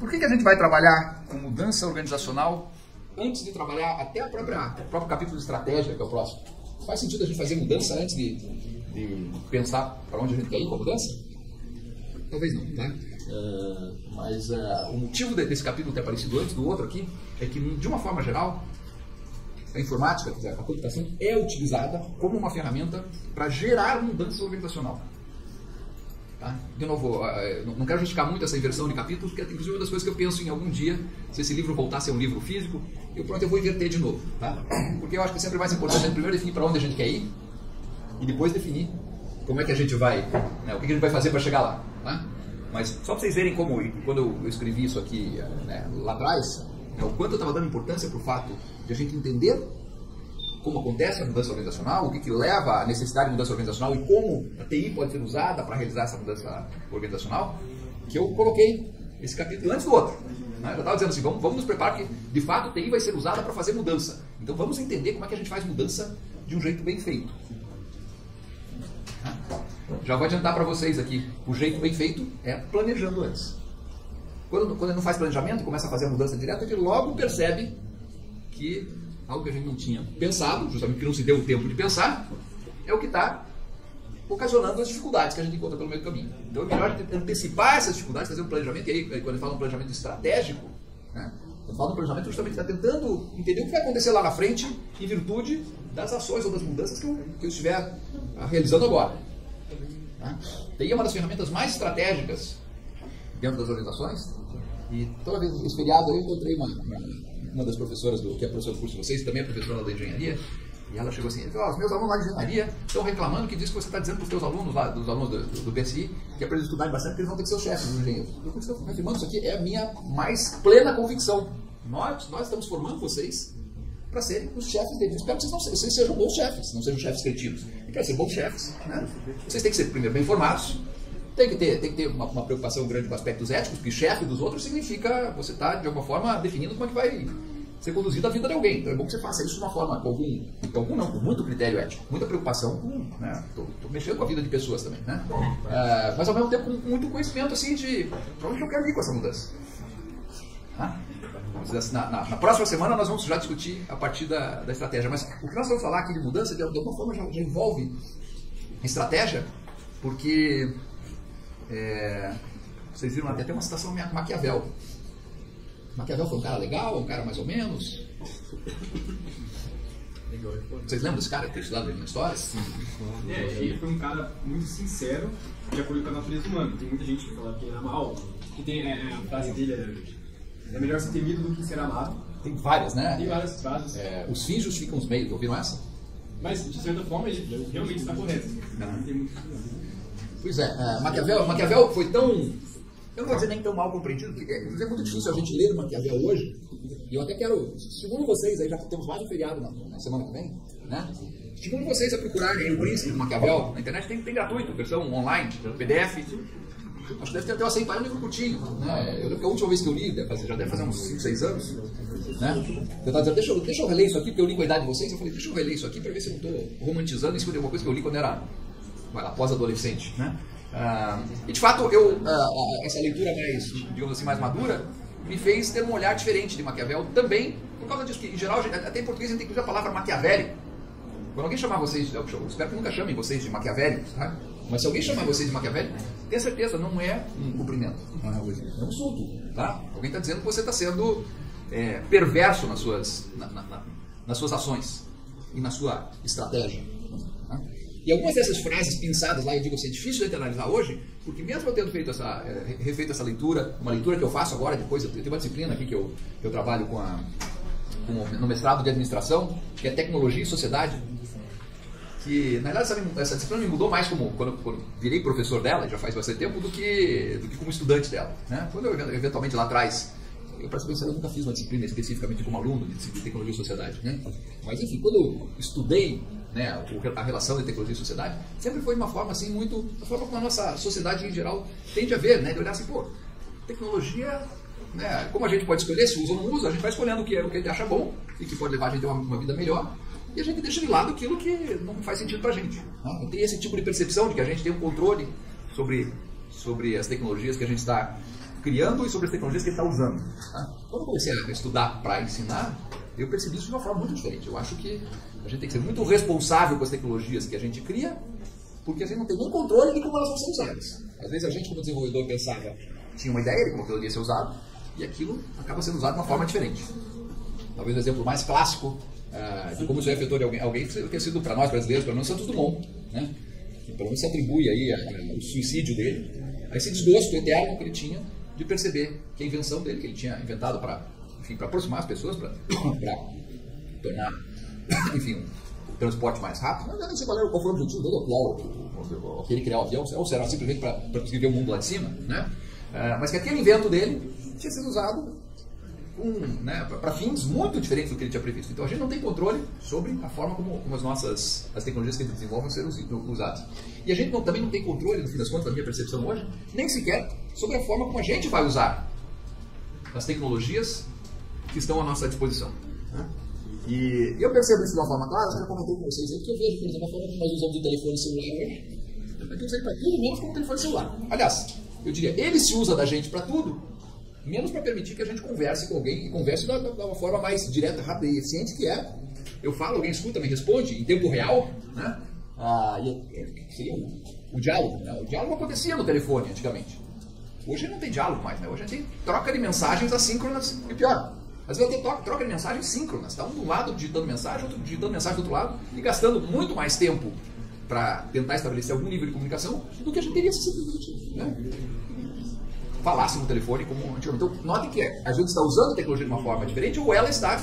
Por que a gente vai trabalhar com mudança organizacional antes de trabalhar até o próprio capítulo de estratégia, que é o próximo? Faz sentido a gente fazer mudança antes de pensar para onde a gente quer ir com a mudança? Talvez não, tá? Mas o motivo desse capítulo ter aparecido antes do outro aqui é que, de uma forma geral, a informática, quer dizer, a computação, é utilizada como uma ferramenta para gerar mudança organizacional. Tá? De novo, não quero justificar muito essa inversão de capítulos, porque inclusive uma das coisas que eu penso em algum dia, se esse livro voltar a ser um livro físico, eu vou inverter de novo. Tá? Porque eu acho que é sempre mais importante a gente primeiro definir para onde a gente quer ir e depois definir como é que a gente vai, né, o que a gente vai fazer para chegar lá. Tá? Mas só para vocês verem como, quando eu escrevi isso aqui lá atrás, o quanto eu estava dando importância para o fato de a gente entender como acontece a mudança organizacional, o que leva à necessidade de mudança organizacional e como a TI pode ser usada para realizar essa mudança organizacional, que eu coloquei esse capítulo antes do outro. Né? Eu estava dizendo assim, vamos nos preparar que, de fato, a TI vai ser usada para fazer mudança. Então vamos entender como é que a gente faz mudança de um jeito bem feito. Já vou adiantar para vocês aqui, o jeito bem feito é planejando antes. Quando ele não faz planejamento e começa a fazer a mudança direta, ele logo percebe que algo que a gente não tinha pensado, justamente porque não se deu o tempo de pensar, é o que está ocasionando as dificuldades que a gente encontra pelo meio do caminho. Então é melhor antecipar essas dificuldades, fazer um planejamento, e aí quando eu falo um planejamento estratégico, né, eu falo um planejamento justamente está tentando entender o que vai acontecer lá na frente em virtude das ações ou das mudanças que eu estiver realizando agora. Tá? TI é uma das ferramentas mais estratégicas dentro das organizações, e toda vez esse feriado eu encontrei uma das professoras que é professora do curso de vocês, também é professora da engenharia, e ela chegou assim, os meus alunos lá de engenharia estão reclamando que diz que você está dizendo para os teus alunos lá, dos alunos do BSI, que é para eles estudarem bastante, porque eles vão ter que ser os chefes dos engenheiros. Eu estou afirmando isso aqui, é a minha mais plena convicção. Nós estamos formando vocês para serem os chefes deles. Espero que vocês sejam bons chefes, não sejam chefes cretinos. E para ser bons chefes, né, vocês têm que ser primeiro bem formados, tem que ter uma preocupação grande com aspectos éticos, porque chefe dos outros significa você estar, de alguma forma, definindo como é que vai ser conduzida a vida de alguém. Então é bom que você faça isso de uma forma, com muito critério ético, muita preocupação com, né, tô mexendo com a vida de pessoas também, né? Mas ao mesmo tempo com muito conhecimento assim de para onde eu quero ir com essa mudança. Na próxima semana nós vamos já discutir a partir da estratégia, mas o que nós vamos falar aqui de mudança de alguma forma já envolve a estratégia, porque vocês viram até uma citação Maquiavel. Maquiavel foi um cara legal, um cara mais ou menos? Vocês lembram desse cara? Ter estudado ele na história? Sim. Ele foi um cara muito sincero de acordo com a natureza humana. Tem muita gente que fala que ele era mal, que tem a frase dele é melhor ser temido do que ser amado. Tem várias, né? Tem várias frases. Os fins justificam os meios, ouviram essa? Mas de certa forma ele realmente está correto. Tem muito... Pois Maquiavel foi tão... Eu não vou dizer nem tão mal compreendido, porque é muito difícil a gente ler Maquiavel hoje, e eu até quero, segundo vocês, aí já temos mais um feriado na semana que vem, né? Segundo vocês a procurarem o Príncipe de Maquiavel, na internet tem gratuito, versão online, PDF, acho que deve ter até eu um livro curtinho, né? Eu lembro que a última vez que eu li, já deve fazer uns 5, 6 anos, né? Eu estava dizendo, deixa eu reler isso aqui, porque eu li com a idade de vocês, eu falei, deixa eu reler isso aqui para ver se eu não estou romantizando isso de alguma coisa que eu li quando era pós-adolescente, né? E de fato, essa leitura mais, digamos assim, mais madura, me fez ter um olhar diferente de Maquiavel também, por causa disso, que em geral, até em português a gente tem que usar a palavra maquiavélico. Quando alguém chamar vocês, eu espero que nunca chamem vocês de maquiavélicos, tá? Mas se alguém chamar vocês de maquiavélico, tenha certeza, não é um cumprimento, não é um insulto, tá? Alguém está dizendo que você está sendo perverso nas suas ações e na sua estratégia. Tá? E algumas dessas frases pensadas lá, eu digo assim, é difícil de analisar hoje, porque mesmo eu tendo refeito essa leitura, uma leitura que eu faço agora, depois eu tenho uma disciplina aqui que eu trabalho no mestrado de administração, que é tecnologia e sociedade, que na verdade essa disciplina me mudou mais quando virei professor dela, já faz bastante tempo, do que como estudante dela. Né? Quando eu eventualmente lá atrás, eu praticamente nunca fiz uma disciplina especificamente como aluno de tecnologia e sociedade. Né? Mas enfim, quando eu estudei, né, a relação de tecnologia e sociedade, sempre foi uma forma assim muito, a forma como a nossa sociedade em geral tende a ver, né, de olhar assim, pô, tecnologia, né, como a gente pode escolher se usa ou não usa, a gente vai escolhendo o que a gente acha bom e que pode levar a gente a uma vida melhor, e a gente deixa de lado aquilo que não faz sentido pra gente. Né? Tem esse tipo de percepção de que a gente tem um controle sobre as tecnologias que a gente está criando e sobre as tecnologias que ele está usando. Tá? Quando eu comecei a estudar para ensinar, eu percebi isso de uma forma muito diferente. Eu acho que a gente tem que ser muito responsável com as tecnologias que a gente cria, porque a gente não tem nem controle de como elas vão ser usadas. Às vezes a gente, como desenvolvedor, pensava, tinha uma ideia de como aquilo ia ser usado, e aquilo acaba sendo usado de uma forma diferente. Talvez o exemplo mais clássico de como isso afetou alguém tenha sido para nós brasileiros, pelo menos Santos Dumont, né? Pelo menos se atribui aí o suicídio dele a esse desgosto eterno que ele tinha de perceber que a invenção dele, que ele tinha inventado para aproximar as pessoas, para tornar, enfim, o transporte mais rápido. Mas eu não sei qual foi o objetivo dele, aquele criar o avião, ou será simplesmente para conseguir ver o mundo lá de cima, né? Mas que aquele invento dele tinha sido usado para fins muito diferentes do que ele tinha previsto. Então a gente não tem controle sobre a forma como as tecnologias que ele desenvolve vão ser usadas. E a gente também não tem controle, no fim das contas, da minha percepção hoje, nem sequer sobre a forma como a gente vai usar as tecnologias que estão à nossa disposição. E eu percebo isso de uma forma clara, eu já comentei com vocês aí, que eu vejo, por exemplo, a forma como nós usamos o telefone celular hoje. Eu tenho que usar para tudo menos como o telefone celular. Aliás, eu diria, ele se usa da gente para tudo, menos para permitir que a gente converse com alguém, e converse de uma forma mais direta, rápida e eficiente, que é, eu falo, alguém escuta, me responde, em tempo real, né? Seria o diálogo, né? O diálogo acontecia no telefone antigamente. Hoje não tem diálogo mais, né? Hoje a gente tem troca de mensagens assíncronas, e pior, às vezes tem troca de mensagens síncronas, está um do lado digitando mensagem, outro digitando mensagem do outro lado, e gastando muito mais tempo para tentar estabelecer algum nível de comunicação do que a gente teria se simplesmente, né, falasse no telefone como antigamente. Então, note que a gente está usando a tecnologia de uma forma diferente, ou ela está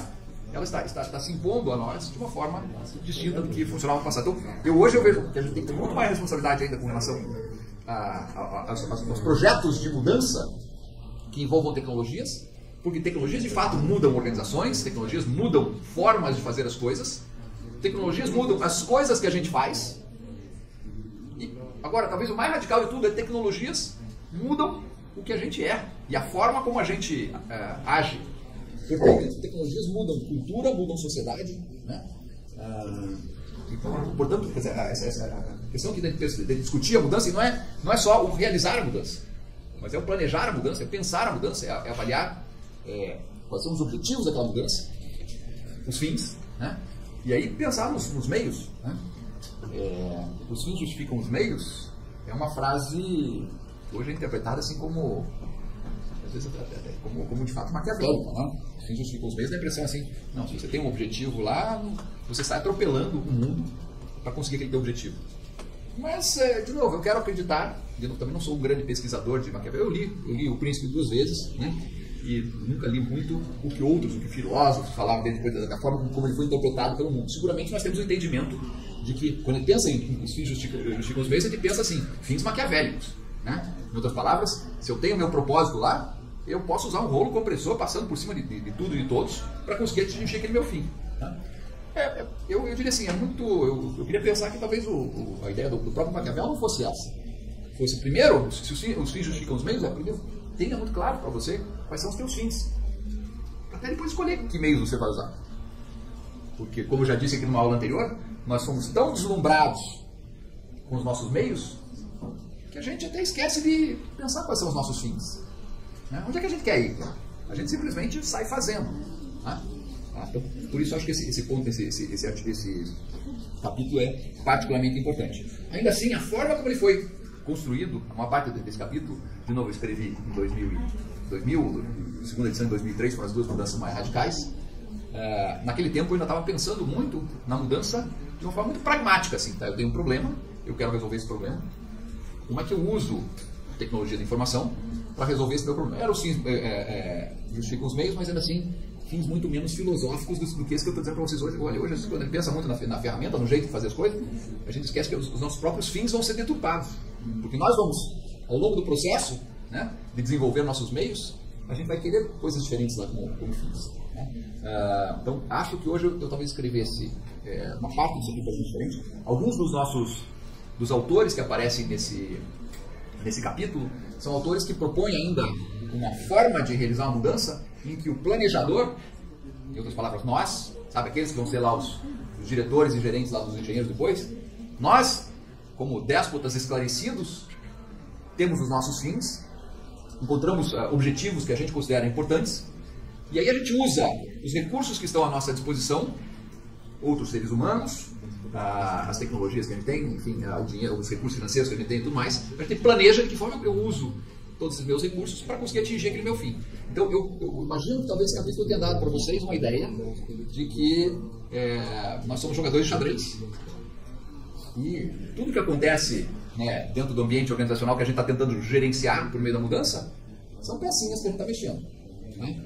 se impondo a nós de uma forma distinta do que funcionava no passado. Então, hoje eu vejo que a gente tem que ter muito mais responsabilidade ainda com relação aos projetos de mudança que envolvam tecnologias, porque tecnologias de fato mudam organizações, tecnologias mudam formas de fazer as coisas, tecnologias mudam as coisas que a gente faz. E agora, talvez o mais radical de tudo é tecnologias mudam o que a gente é e a forma como a gente age. Porque tecnologias mudam cultura, mudam sociedade, né? Portanto, a questão aqui de discutir a mudança, e não é só o realizar a mudança, mas é o planejar a mudança, é pensar a mudança, é avaliar quais são os objetivos daquela mudança, os fins, né? E aí pensar nos meios, né? Os fins justificam os meios é uma frase que hoje é interpretada assim como, às vezes até como de fato maquiavélica, né? Os fins justificam os meios, dá a impressão assim, não, se você tem um objetivo lá, você sai atropelando o mundo para conseguir aquele teu objetivo. Mas, de novo, eu quero acreditar, eu também não sou um grande pesquisador de Maquiavel, eu li O Príncipe 2 vezes, né? E nunca li muito o que filósofos falavam dele, da forma como ele foi interpretado pelo mundo. Seguramente nós temos o entendimento de que, quando ele pensa em os fins justificam os meios, ele pensa assim, fins maquiavélicos, né? Em outras palavras, se eu tenho meu propósito lá, eu posso usar um rolo compressor passando por cima de tudo e de todos para conseguir atingir aquele meu fim. Tá? Eu diria assim, eu queria pensar que talvez a ideia do próprio Maquiavel não fosse essa. Fosse primeiro, se os fins justificam os meios, primeiro tenha muito claro para você quais são os teus fins. Até depois escolher que meios você vai usar. Porque, como eu já disse aqui numa aula anterior, nós somos tão deslumbrados com os nossos meios que a gente até esquece de pensar quais são os nossos fins. Né? Onde é que a gente quer ir? A gente simplesmente sai fazendo. Né? Então, por isso eu acho que esse ponto, esse capítulo é particularmente importante. Ainda assim, a forma como ele foi construído, uma parte desse capítulo, de novo eu escrevi em 2000, segunda edição em 2003, foram as duas mudanças mais radicais. Naquele tempo eu ainda estava pensando muito na mudança de uma forma muito pragmática. Assim, tá? Eu tenho um problema, eu quero resolver esse problema. Como é que eu uso a tecnologia da informação para resolver esse meu problema? Era os fins justificam os meios, mas ainda assim fins muito menos filosóficos do que esse que eu estou dizendo para vocês hoje. Olha, hoje quando a gente pensa muito na ferramenta, no jeito de fazer as coisas, a gente esquece que os nossos próprios fins vão ser deturpados. Porque nós vamos, ao longo do processo, né, de desenvolver nossos meios, a gente vai querer coisas diferentes lá como fins. Né? Então, acho que hoje eu talvez escrevesse uma parte disso aqui para gente diferente. Alguns dos autores que aparecem nesse capítulo são autores que propõem ainda uma forma de realizar uma mudança em que o planejador, em outras palavras, nós, sabe, aqueles que vão ser lá os diretores e gerentes lá dos engenheiros depois, nós, como déspotas esclarecidos, temos os nossos fins encontramos objetivos que a gente considera importantes, e aí a gente usa os recursos que estão à nossa disposição, outros seres humanos, as tecnologias que a gente tem, enfim, o dinheiro, os recursos financeiros que a gente tem e tudo mais, a gente planeja de que forma eu uso todos os meus recursos para conseguir atingir aquele meu fim. Então eu imagino que talvez esse capítulo tenha dado para vocês uma ideia de que nós somos jogadores de xadrez. E tudo que acontece, né, dentro do ambiente organizacional que a gente está tentando gerenciar por meio da mudança, são pecinhas que a gente está mexendo, né?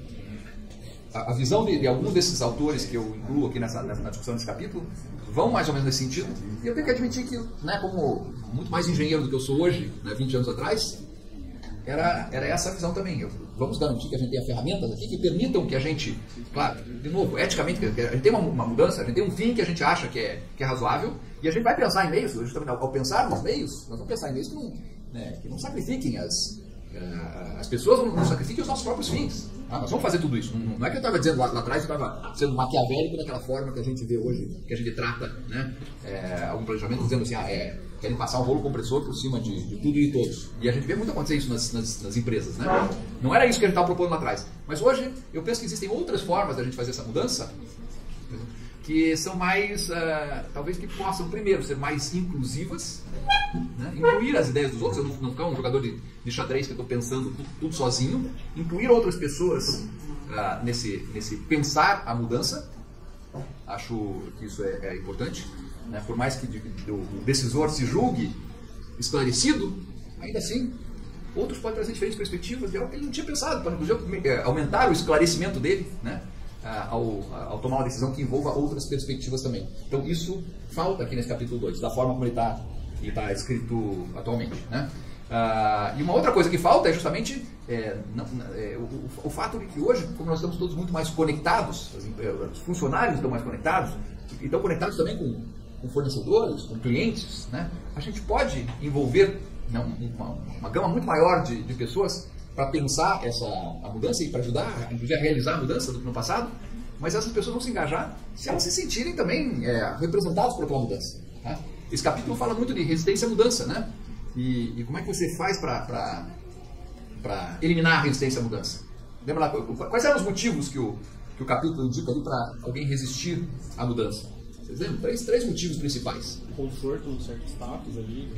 A visão de alguns desses autores que eu incluo aqui na discussão desse capítulo vão mais ou menos nesse sentido. E eu tenho que admitir que, né, como muito mais engenheiro do que eu sou hoje, né, 20 anos atrás, era essa a visão também. Vamos garantir que a gente tenha ferramentas aqui que permitam que a gente, claro, de novo, eticamente, a gente tem uma mudança, a gente tem um fim que a gente acha que é razoável, e a gente vai pensar em meios, justamente ao pensar nos meios, nós vamos pensar em meios que não sacrifiquem as pessoas, não sacrifiquem os nossos próprios fins. Nós vamos fazer tudo isso. Não é que eu estava dizendo lá atrás que eu estava sendo maquiavélico daquela forma que a gente vê hoje, que a gente trata, né, algum planejamento dizendo assim, querem passar um rolo compressor por cima de tudo e de todos. E a gente vê muito acontecer isso nas empresas, né? Não era isso que a gente estava propondo lá atrás. Mas hoje eu penso que existem outras formas da gente fazer essa mudança que são mais, talvez que possam, primeiro, ser mais inclusivas, né? Incluir as ideias dos outros, eu não ficar um jogador de xadrez que eu estou pensando tudo sozinho, incluir outras pessoas nesse pensar a mudança, acho que isso é importante, né? Por mais que o decisor se julgue esclarecido, ainda assim, outros podem trazer diferentes perspectivas de algo que ele não tinha pensado, pode inclusive aumentar o esclarecimento dele, né? Ao tomar uma decisão que envolva outras perspectivas também. Então isso falta aqui nesse capítulo 2, da forma como ele está escrito atualmente, né? E uma outra coisa que falta é justamente o fato de que hoje, como nós estamos todos muito mais conectados, os funcionários estão mais conectados, e estão conectados também com fornecedores, com clientes, né? A gente pode envolver, né, uma gama muito maior de pessoas para pensar a mudança e para ajudar, inclusive, a realizar a mudança do que no passado, mas essas pessoas vão se engajar se elas se sentirem também representadas por aquela mudança, tá? Esse capítulo fala muito de resistência à mudança, né? E como é que você faz para eliminar a resistência à mudança? Lembra lá, quais eram os motivos que o capítulo indica ali para alguém resistir à mudança? Vocês lembram? Três motivos principais. Conforto, um certo status ali.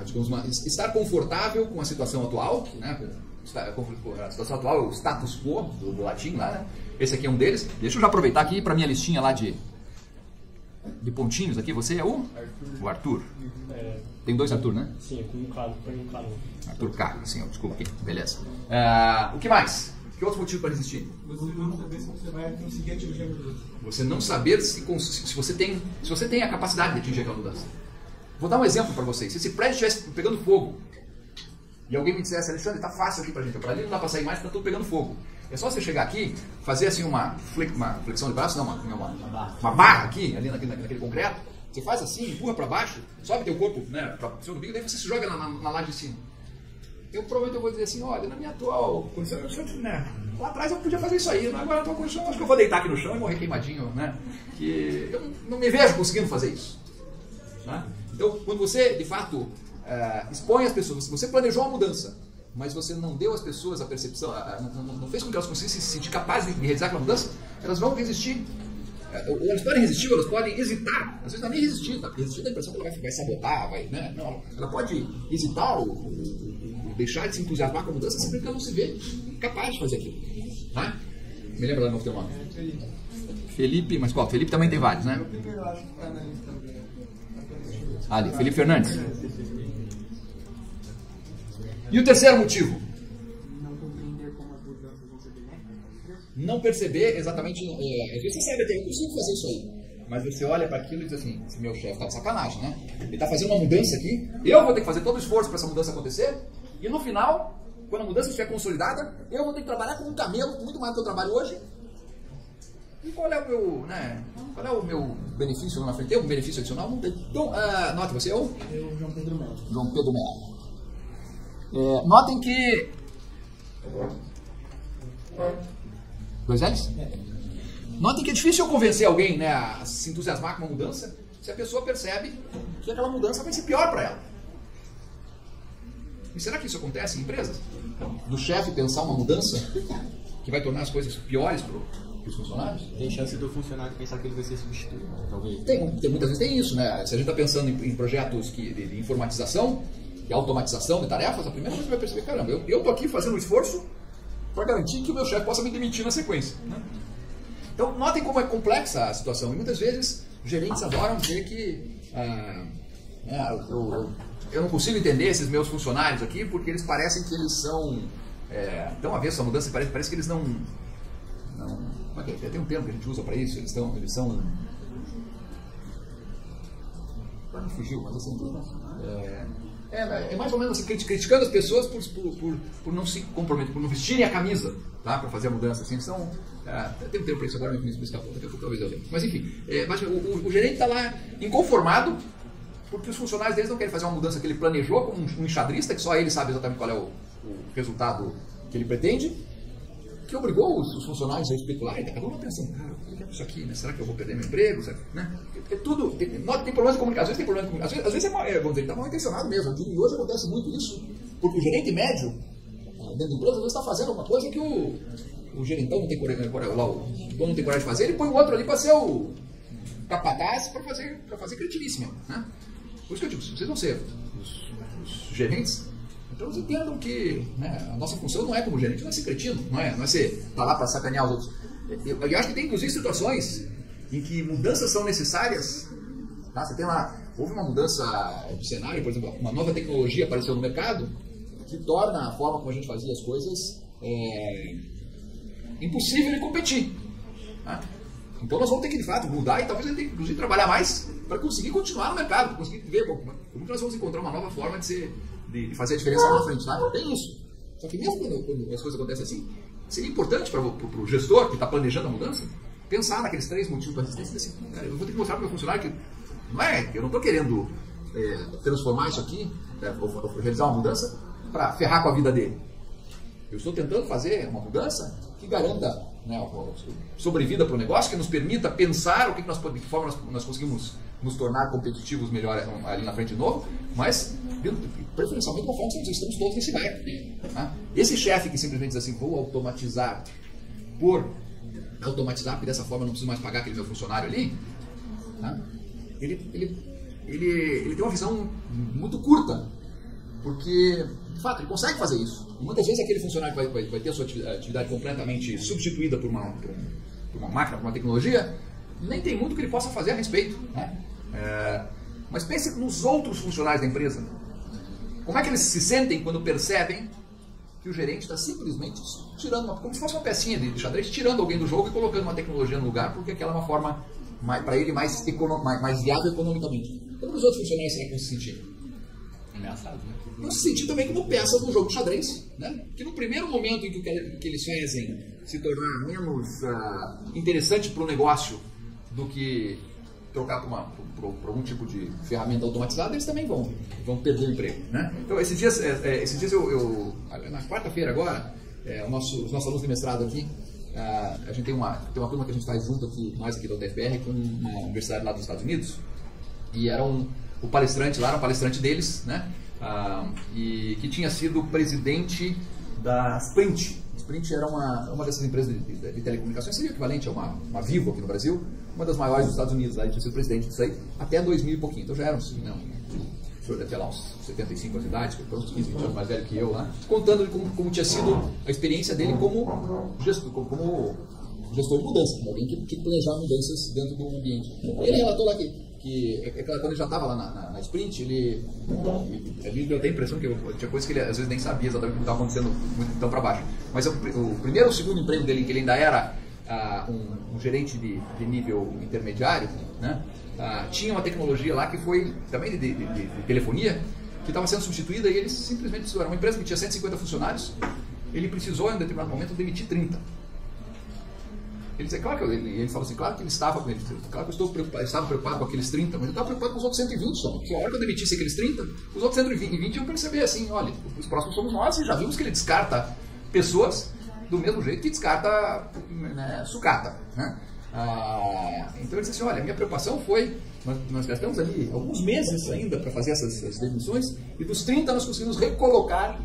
Digamos, estar confortável com a situação atual, né? A situação atual é o status quo do latim lá, né? Esse aqui é um deles. Deixa eu já aproveitar aqui para minha listinha lá de pontinhos aqui. Você é o Arthur. Tem dois Arthur, né? Sim, com um K. Arthur K, sim, desculpa aqui. Beleza. O que mais? Que outro motivo para resistir? Você não saber se você vai conseguir atingir a mudança. Você não saber se você tem a capacidade de atingir aquela mudança. Vou dar um exemplo para vocês. Se esse prédio estivesse pegando fogo e alguém me dissesse, Alexandre, tá fácil aqui pra gente, para ali não dá para sair mais, tá tudo pegando fogo. É só você chegar aqui, fazer assim uma flexão de braço, não, uma barra aqui, ali naquele concreto. Você faz assim, empurra para baixo, sobe teu corpo, né, para cima do bico, daí você se joga na laje de cima. Eu provavelmente vou dizer assim, olha, na minha atual condição, né, lá atrás eu podia fazer isso aí, agora na atual condição, acho que eu vou deitar aqui no chão e morrer queimadinho, né, que eu não me vejo conseguindo fazer isso. Né? Então, quando você, de fato, expõe as pessoas, você planejou uma mudança, mas você não deu às pessoas a percepção, não fez com que elas conseguissem se sentir capazes de realizar aquela mudança, elas vão resistir. Ou elas podem resistir, ou elas podem hesitar. Às vezes não é nem resistir, tá? Resistir dá a impressão que ela vai sabotar, né? Não, ela pode hesitar ou deixar de se entusiasmar com a mudança sempre que ela não se vê capaz de fazer aquilo. Tá? Me lembra lá no teu nome? Felipe, mas qual? Felipe também tem vários, né? Ali, Felipe Fernandes. E o terceiro motivo? Não perceber exatamente. Você sabe até, eu consigo fazer isso aí. Mas você olha para aquilo e diz assim: esse meu chefe tá de sacanagem, né? Ele está fazendo uma mudança aqui, eu vou ter que fazer todo o esforço para essa mudança acontecer, e no final, quando a mudança estiver consolidada, eu vou ter que trabalhar como um camelo, muito mais do que eu trabalho hoje. E qual é o meu benefício lá na frente? Tem algum benefício adicional? Não tem. Então, note, você é o? Eu, João Pedro Melo. João Pedro Melo. Notem que. Dois L's? Notem que é difícil eu convencer alguém, né, a se entusiasmar com uma mudança se a pessoa percebe que aquela mudança vai ser pior para ela. E será que isso acontece em empresas? Do chefe pensar uma mudança que vai tornar as coisas piores para os funcionários? Tem chance do funcionário pensar que ele vai ser substituído, talvez. Muitas vezes tem isso, né? Se a gente está pensando em projetos de informatização, de automatização de tarefas, a primeira coisa que vai perceber, caramba, eu estou aqui fazendo um esforço para garantir que o meu chefe possa me demitir na sequência. Né? Então, notem como é complexa a situação. E muitas vezes, os gerentes adoram dizer que eu não consigo entender esses meus funcionários aqui, porque eles parecem que eles são tão avessos à mudança, parece que eles não como é que é? Tem um termo que a gente usa para isso, eles são agora me fugiu, mas assim, é mais ou menos assim, criticando as pessoas por não se comprometer, por não vestirem a camisa, tá, para fazer a mudança. Assim, tem um tempo para isso, agora me escapou, daqui a pouco talvez eu lembre. Mas enfim, o gerente está lá inconformado porque os funcionários deles não querem fazer uma mudança que ele planejou como um enxadrista, que só ele sabe exatamente qual é o resultado que ele pretende, que obrigou os funcionários a especular. E daqui a pouco pensando, cara, o que é isso aqui? Né? Será que eu vou perder meu emprego? Né? Tem problemas de comunicação, às vezes tem problemas de comunicação, às vezes vamos dizer, está mal intencionado mesmo. E hoje acontece muito isso, porque o gerente médio dentro da empresa às vezes está fazendo uma coisa que o gerentão não tem coragem, o dono não tem coragem de fazer, ele põe o outro ali para ser o capataz para fazer cretinice mesmo. Né? Por isso que eu digo, vocês vão ser os gerentes, então eles entendam que, né, a nossa função não é como gerente, não é ser cretino, não é ser estar lá para sacanear os outros. Eu acho que tem inclusive situações em que mudanças são necessárias. Tá? Você tem lá, houve uma mudança de cenário, por exemplo, uma nova tecnologia apareceu no mercado que torna a forma como a gente fazia as coisas impossível de competir. Tá? Então nós vamos ter que de fato mudar e talvez a gente tenha que inclusive trabalhar mais para conseguir continuar no mercado, para conseguir ver como nós vamos encontrar uma nova forma de fazer a diferença lá na frente. Tá? Tem isso. Só que mesmo quando as coisas acontecem assim, seria importante para o gestor que está planejando a mudança pensar naqueles 3 motivos para resistência. Assim, cara, eu vou ter que mostrar para o meu funcionário que eu não estou querendo transformar isso aqui, realizar uma mudança para ferrar com a vida dele. Eu estou tentando fazer uma mudança que garanta, né, sobrevida para o negócio, que nos permita pensar de que forma nós conseguimos nos tornar competitivos melhor ali na frente de novo, mas preferencialmente de uma forma que nós estamos todos nesse barco. Tá? Esse chefe que simplesmente diz assim, vou automatizar porque dessa forma eu não preciso mais pagar aquele meu funcionário ali, tá? ele tem uma visão muito curta, porque de fato ele consegue fazer isso. E muitas vezes aquele funcionário que vai ter a sua atividade completamente substituída por uma máquina, por uma tecnologia, nem tem muito que ele possa fazer a respeito. Né? Mas pense nos outros funcionários da empresa. Como é que eles se sentem quando percebem que o gerente está simplesmente tirando, como se fosse uma pecinha de xadrez, tirando alguém do jogo e colocando uma tecnologia no lugar, porque aquela é uma forma, para ele, mais viável economicamente. Como os outros funcionários será que vão se sentir? Ameaçado, né? Vão se sentir também como peça de um jogo de xadrez, né? Que no primeiro momento em que eles fazem se tornar menos interessante para o negócio do que trocar por algum tipo de ferramenta automatizada, eles também vão perder o emprego. Né? Então, esses dias na quarta-feira agora, os nossos alunos de mestrado aqui, a gente tem uma turma que a gente faz junto aqui, nós aqui da UTFPR, com uma universidade lá dos Estados Unidos, e o palestrante lá era um palestrante deles, né? E que tinha sido presidente da Sprint. Sprint era uma dessas empresas de telecomunicações, seria equivalente a uma Vivo aqui no Brasil, uma das maiores dos Estados Unidos. Ele tinha sido presidente disso aí até 2000 e pouquinho. Então já era o senhor deve ter lá uns 75 anos de idade, uns 15, 20 anos mais velho que eu lá, contando como tinha sido a experiência dele como gestor de mudança, alguém que planejava mudanças dentro do ambiente. Ele relatou lá que quando ele já estava lá na Sprint, ele deu até a impressão que tinha coisas que ele às vezes nem sabia exatamente o que estava acontecendo muito tão para baixo. Mas o primeiro ou segundo emprego dele, que ele ainda era um gerente de nível intermediário, né, tinha uma tecnologia lá que foi também de telefonia, que estava sendo substituída, e eles simplesmente era uma empresa que tinha 150 funcionários, ele precisou em um determinado momento demitir 30. Ele falou assim, claro que ele estava preocupado com aqueles 30, mas ele estava preocupado com os outros 120 só. Porque a hora que eu demitisse aqueles 30, os outros 120 iam perceber assim, olha, os próximos somos nós, e já vimos que ele descarta pessoas do mesmo jeito que descarta, né, sucata. Né? Então ele disse assim, olha, a minha preocupação foi, nós gastamos ali alguns meses ainda para fazer essas demissões, e dos 30 nós conseguimos recolocar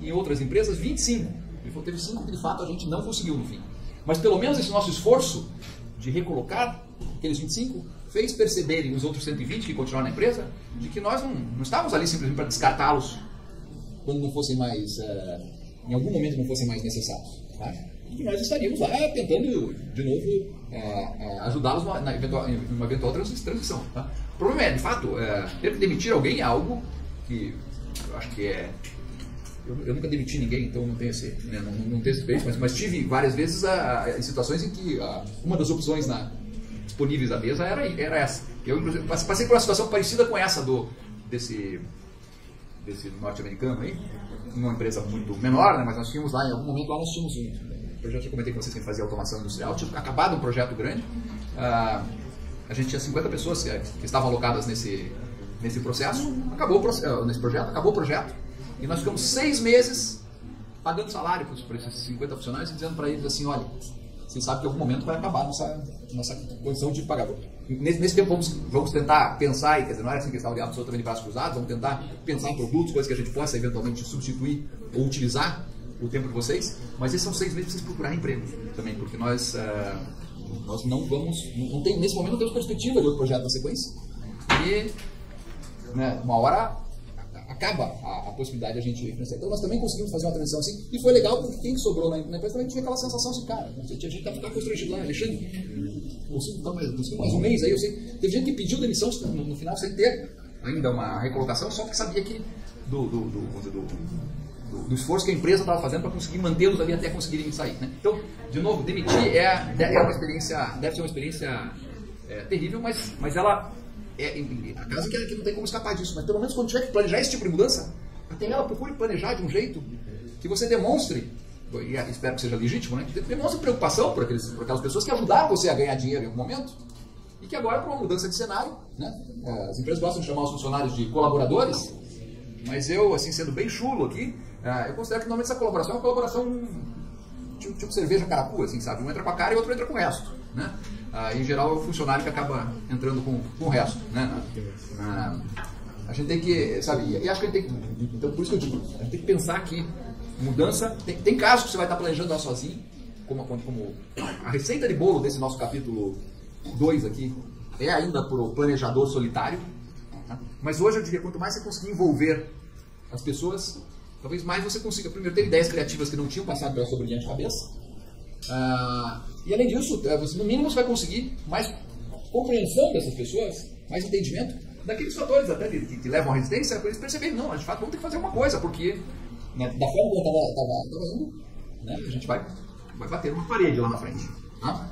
em outras empresas 25. Ele falou, teve 5 que de fato a gente não conseguiu no fim. Mas pelo menos esse nosso esforço de recolocar aqueles 25 fez perceberem os outros 120 que continuaram na empresa de que nós não estávamos ali simplesmente para descartá-los quando não fossem mais, em algum momento não fossem mais necessários. Tá? E que nós estaríamos lá tentando, de novo, ajudá-los numa eventual transição. Tá? O problema é, de fato, ter que demitir alguém é algo que eu acho que é... Eu nunca demiti ninguém, então não tenho esse, né, não tenho esse experiência, mas tive várias vezes em situações em que uma das opções disponíveis à mesa era essa. Eu, inclusive, passei por uma situação parecida com essa desse norte-americano aí, uma empresa muito menor, né, mas nós tínhamos lá, em algum momento, nós tínhamos um projeto que eu comentei com vocês que a gente fazia automação industrial, tinha acabado um projeto grande, a gente tinha 50 pessoas que estavam alocadas nesse processo, nesse projeto, acabou o projeto, e nós ficamos 6 meses pagando salário para esses 50 funcionários e dizendo para eles assim, olha, vocês sabem que em algum momento vai acabar nossa condição de pagador. Nesse tempo vamos tentar pensar, quer dizer, não era assim que estava absolutamente de braços cruzados, vamos tentar pensar em produtos, coisas que a gente possa eventualmente substituir ou utilizar o tempo de vocês, mas esses são 6 meses para vocês procurarem emprego também, porque nós não tem, nesse momento não temos perspectiva de outro projeto na sequência, e né, uma hora acaba a possibilidade de a gente financiar. Então nós também conseguimos fazer uma transição assim, e foi legal porque quem sobrou na empresa também tinha aquela sensação assim, cara, a gente tá constrangido lá, Alexandre, consigo mais um mês aí, eu sei, teve gente que pediu demissão no final sem ter ainda uma recolocação, só porque sabia que do esforço que a empresa estava fazendo para conseguir mantê-los ali até conseguirem sair, né? Então, de novo, demitir deve ser uma experiência terrível, mas ela a casa que não tem como escapar disso, mas pelo menos quando tiver que planejar esse tipo de mudança, até ela procure planejar de um jeito que você demonstre, e espero que seja legítimo, né? Que demonstre preocupação por aquelas pessoas que ajudaram você a ganhar dinheiro em algum momento e que agora, por uma mudança de cenário, né? As empresas gostam de chamar os funcionários de colaboradores, mas eu, assim, sendo bem chulo aqui, eu considero que normalmente essa colaboração é uma colaboração tipo cerveja caracu, assim, sabe? Um entra com a cara e o outro entra com o resto, né? Em geral é o funcionário que acaba entrando com o resto, né? A gente tem que, sabe, e acho que a gente tem que, então por isso que eu digo, a gente tem que pensar que mudança, tem casos que você vai estar planejando ela sozinho, como a receita de bolo desse nosso capítulo 2 aqui, é ainda para o planejador solitário, tá? Mas hoje eu diria, quanto mais você conseguir envolver as pessoas, talvez mais você consiga, primeiro, ter ideias criativas que não tinham passado pela sua brilhante cabeça, e além disso, no mínimo você vai conseguir mais compreensão dessas pessoas, mais entendimento daqueles fatores até que levam à resistência, para eles perceberem, não, de fato vamos ter que fazer uma coisa, porque né, da forma que eu estava indo, né, a gente vai bater uma parede lá na frente. Tá?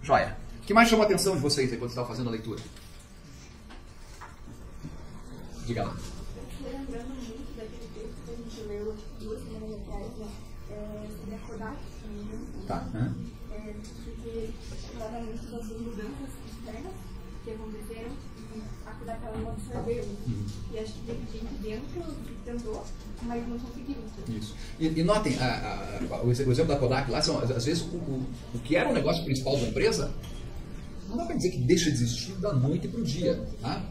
Joia. O que mais chamou a atenção de vocês aí quando estavam fazendo a leitura? Diga lá. Lembrando muito daquele texto que a gente leu 2 semanas atrás, né? Sobre a Kodak, tá. Porque falava muito das mudanças externas que aconteceram e a Kodak ela não absorveu. E acho que teve gente dentro que tentou, mas não conseguiu. Isso. E notem, o exemplo da Kodak lá, às vezes o que era o negócio principal da empresa, não dá para dizer que deixa de existir da noite para o dia. Tá?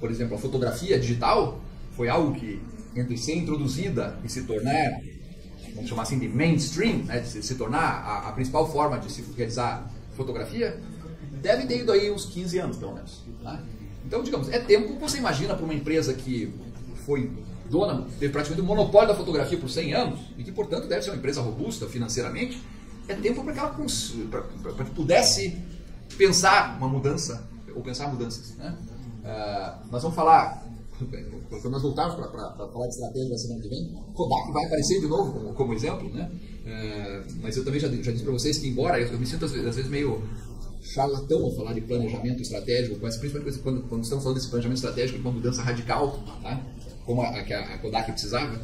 Por exemplo, a fotografia digital foi algo que, entre ser introduzida e se tornar, vamos chamar assim, de mainstream, né, de se tornar a principal forma de se realizar fotografia, deve ter ido aí uns 15 anos, pelo menos. Tá? Então, digamos, é tempo que você imagina para uma empresa que foi teve praticamente o monopólio da fotografia por 100 anos, e que, portanto, deve ser uma empresa robusta financeiramente, é tempo para que ela pudesse pensar uma mudança, ou pensar mudanças. Né? Nós vamos falar, quando nós voltarmos para falar de estratégia da semana que vem, Kodak vai aparecer de novo como exemplo, né? Mas eu também já disse para vocês que, embora eu me sinto às vezes meio charlatão ao falar de planejamento estratégico, mas principalmente quando estamos falando desse planejamento estratégico de uma mudança radical, tá? Como a Kodak precisava,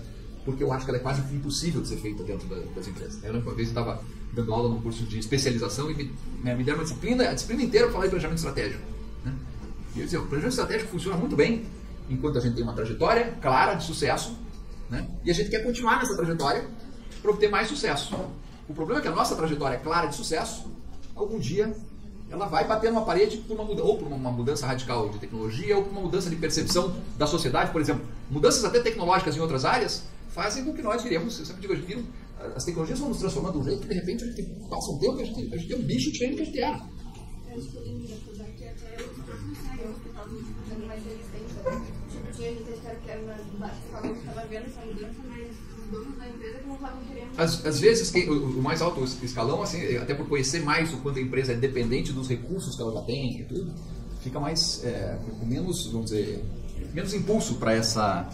porque eu acho que ela é quase impossível de ser feita dentro das empresas. Eu uma vez estava dando aula num curso de especialização e me deram a disciplina inteira para falar de planejamento estratégico. Né? E eu disse, o planejamento estratégico funciona muito bem enquanto a gente tem uma trajetória clara de sucesso, né? E a gente quer continuar nessa trajetória para obter mais sucesso. O problema é que a nossa trajetória clara de sucesso, algum dia, ela vai bater numa parede por ou por uma mudança radical de tecnologia, ou por uma mudança de percepção da sociedade, por exemplo. Mudanças até tecnológicas em outras áreas fazem com que nós viremos, eu sempre digo, as tecnologias vão nos transformando de um jeito que de repente a gente passa um tempo e a gente é um bicho diferente que a gente era. Eu acho que ele ia fazer aqui até os próximos ensaios, que estavam dando mais resistência. Tipo, tinha gente que era na escola que estava vendo essa mudança, mas os donos da empresa que não estavam querendo. Às vezes, o mais alto escalão, assim, até por conhecer mais o quanto a empresa é dependente dos recursos que ela já tem e tudo, fica mais, com menos, vamos dizer, menos impulso para essa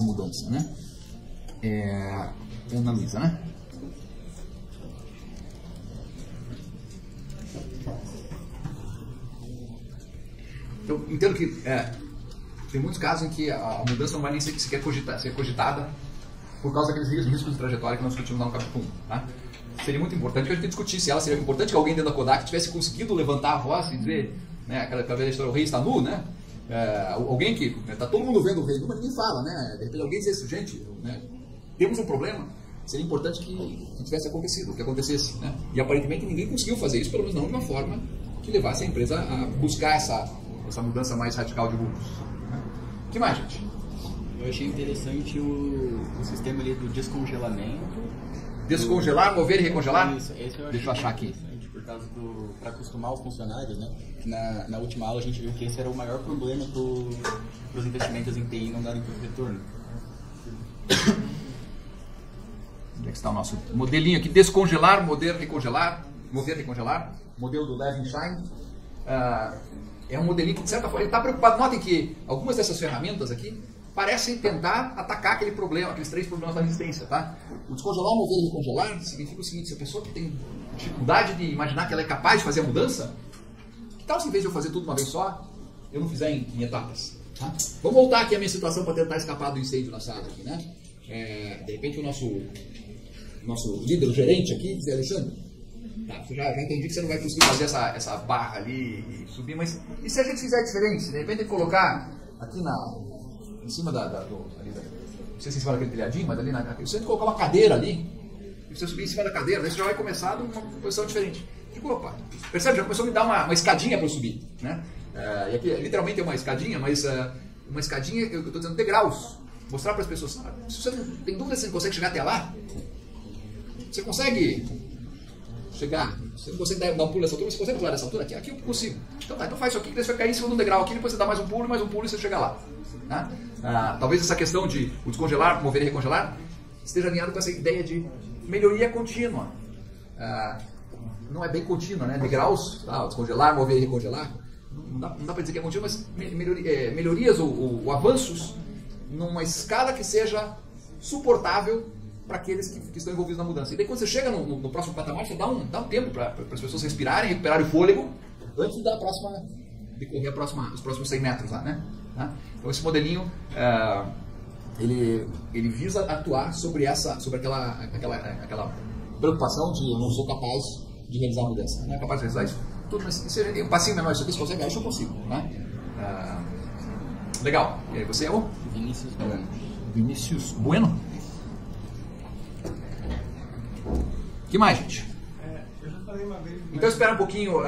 mudança, né? Ana Luísa, né? Então, entendo que tem muitos casos em que a mudança não vai nem ser sequer ser cogitada por causa daqueles riscos de trajetória que nós discutimos lá no capítulo 1. Tá? Seria muito importante que a gente discutisse ela, seria importante que alguém dentro da Kodak tivesse conseguido levantar a voz e dizer, né, aquela vez da história, o rei está nu, né? Alguém que está todo mundo vendo o rei nu, mas ninguém fala, né? De repente alguém diz assim, gente, né, temos um problema, seria importante que tivesse acontecido, que acontecesse, né? E aparentemente ninguém conseguiu fazer isso, pelo menos não de uma forma que levasse a empresa a buscar essa mudança mais radical de rumos. O que mais, gente? Eu achei interessante o sistema ali do descongelamento. Descongelar, mover e recongelar? Isso, esse eu achei. Deixa eu achar aqui. Por causa para acostumar os funcionários, né? Na última aula a gente viu que esse era o maior problema para os investimentos em TI não darem retorno. Onde é que está o nosso modelinho aqui? Descongelar, mover, recongelar. Modelo do Levinstein. É um modelinho que, de certa forma, ele está preocupado. Notem que algumas dessas ferramentas aqui parecem tentar atacar aquele problema, aqueles 3 problemas da resistência. Tá? O descongelar, mover e recongelar significa o seguinte: se a pessoa que tem dificuldade de imaginar que ela é capaz de fazer a mudança, que tal se em vez de eu fazer tudo uma vez só, eu não fizer em etapas? Tá? Vamos voltar aqui à minha situação para tentar escapar do incêndio na sala. Aqui, né? De repente o nosso líder, o gerente aqui, diz: Alexandre, tá, você já entendi que você não vai conseguir fazer essa barra ali e subir, mas e se a gente fizer diferente? De repente colocar aqui em cima não sei se em cima daquele telhadinho, mas ali se a gente colocar uma cadeira ali, e você subir em cima da cadeira, daí você já vai começar numa posição diferente. Digo, opa, percebe? Já começou a me dar uma escadinha para eu subir, né? E aqui literalmente é uma escadinha, mas uma escadinha, eu estou dizendo degraus. Mostrar para as pessoas, se você não tem dúvida se você consegue chegar até lá, você consegue chegar, você não consegue dar um pulo nessa altura, você consegue pular nessa altura? Aqui eu consigo. Então tá, então faz isso aqui, que você vai cair em cima de um degrau aqui, depois você dá mais um pulo e você chega lá. Tá? Talvez essa questão de o descongelar, mover e recongelar esteja alinhado com essa ideia de melhoria contínua. Não é bem contínua, né? Degraus, tá? Descongelar, mover e recongelar. Não dá para dizer que é contínuo, mas melhorias ou avanços numa escala que seja suportável para aqueles que estão envolvidos na mudança. E daí quando você chega no próximo patamar, você dá um tempo para as pessoas respirarem, recuperarem o fôlego antes de correr os próximos 100 metros lá, né? Tá? Então esse modelinho ele visa atuar sobre aquela preocupação de eu não sou capaz de realizar a mudança. Não é capaz de realizar isso tudo, mas se um passinho menor isso aqui, se consegue, isso eu consigo. Né? Legal. E aí você é o? Vinícius Bueno. Vinícius Bueno? O que mais, gente? Eu já falei uma vez. Então espera um pouquinho,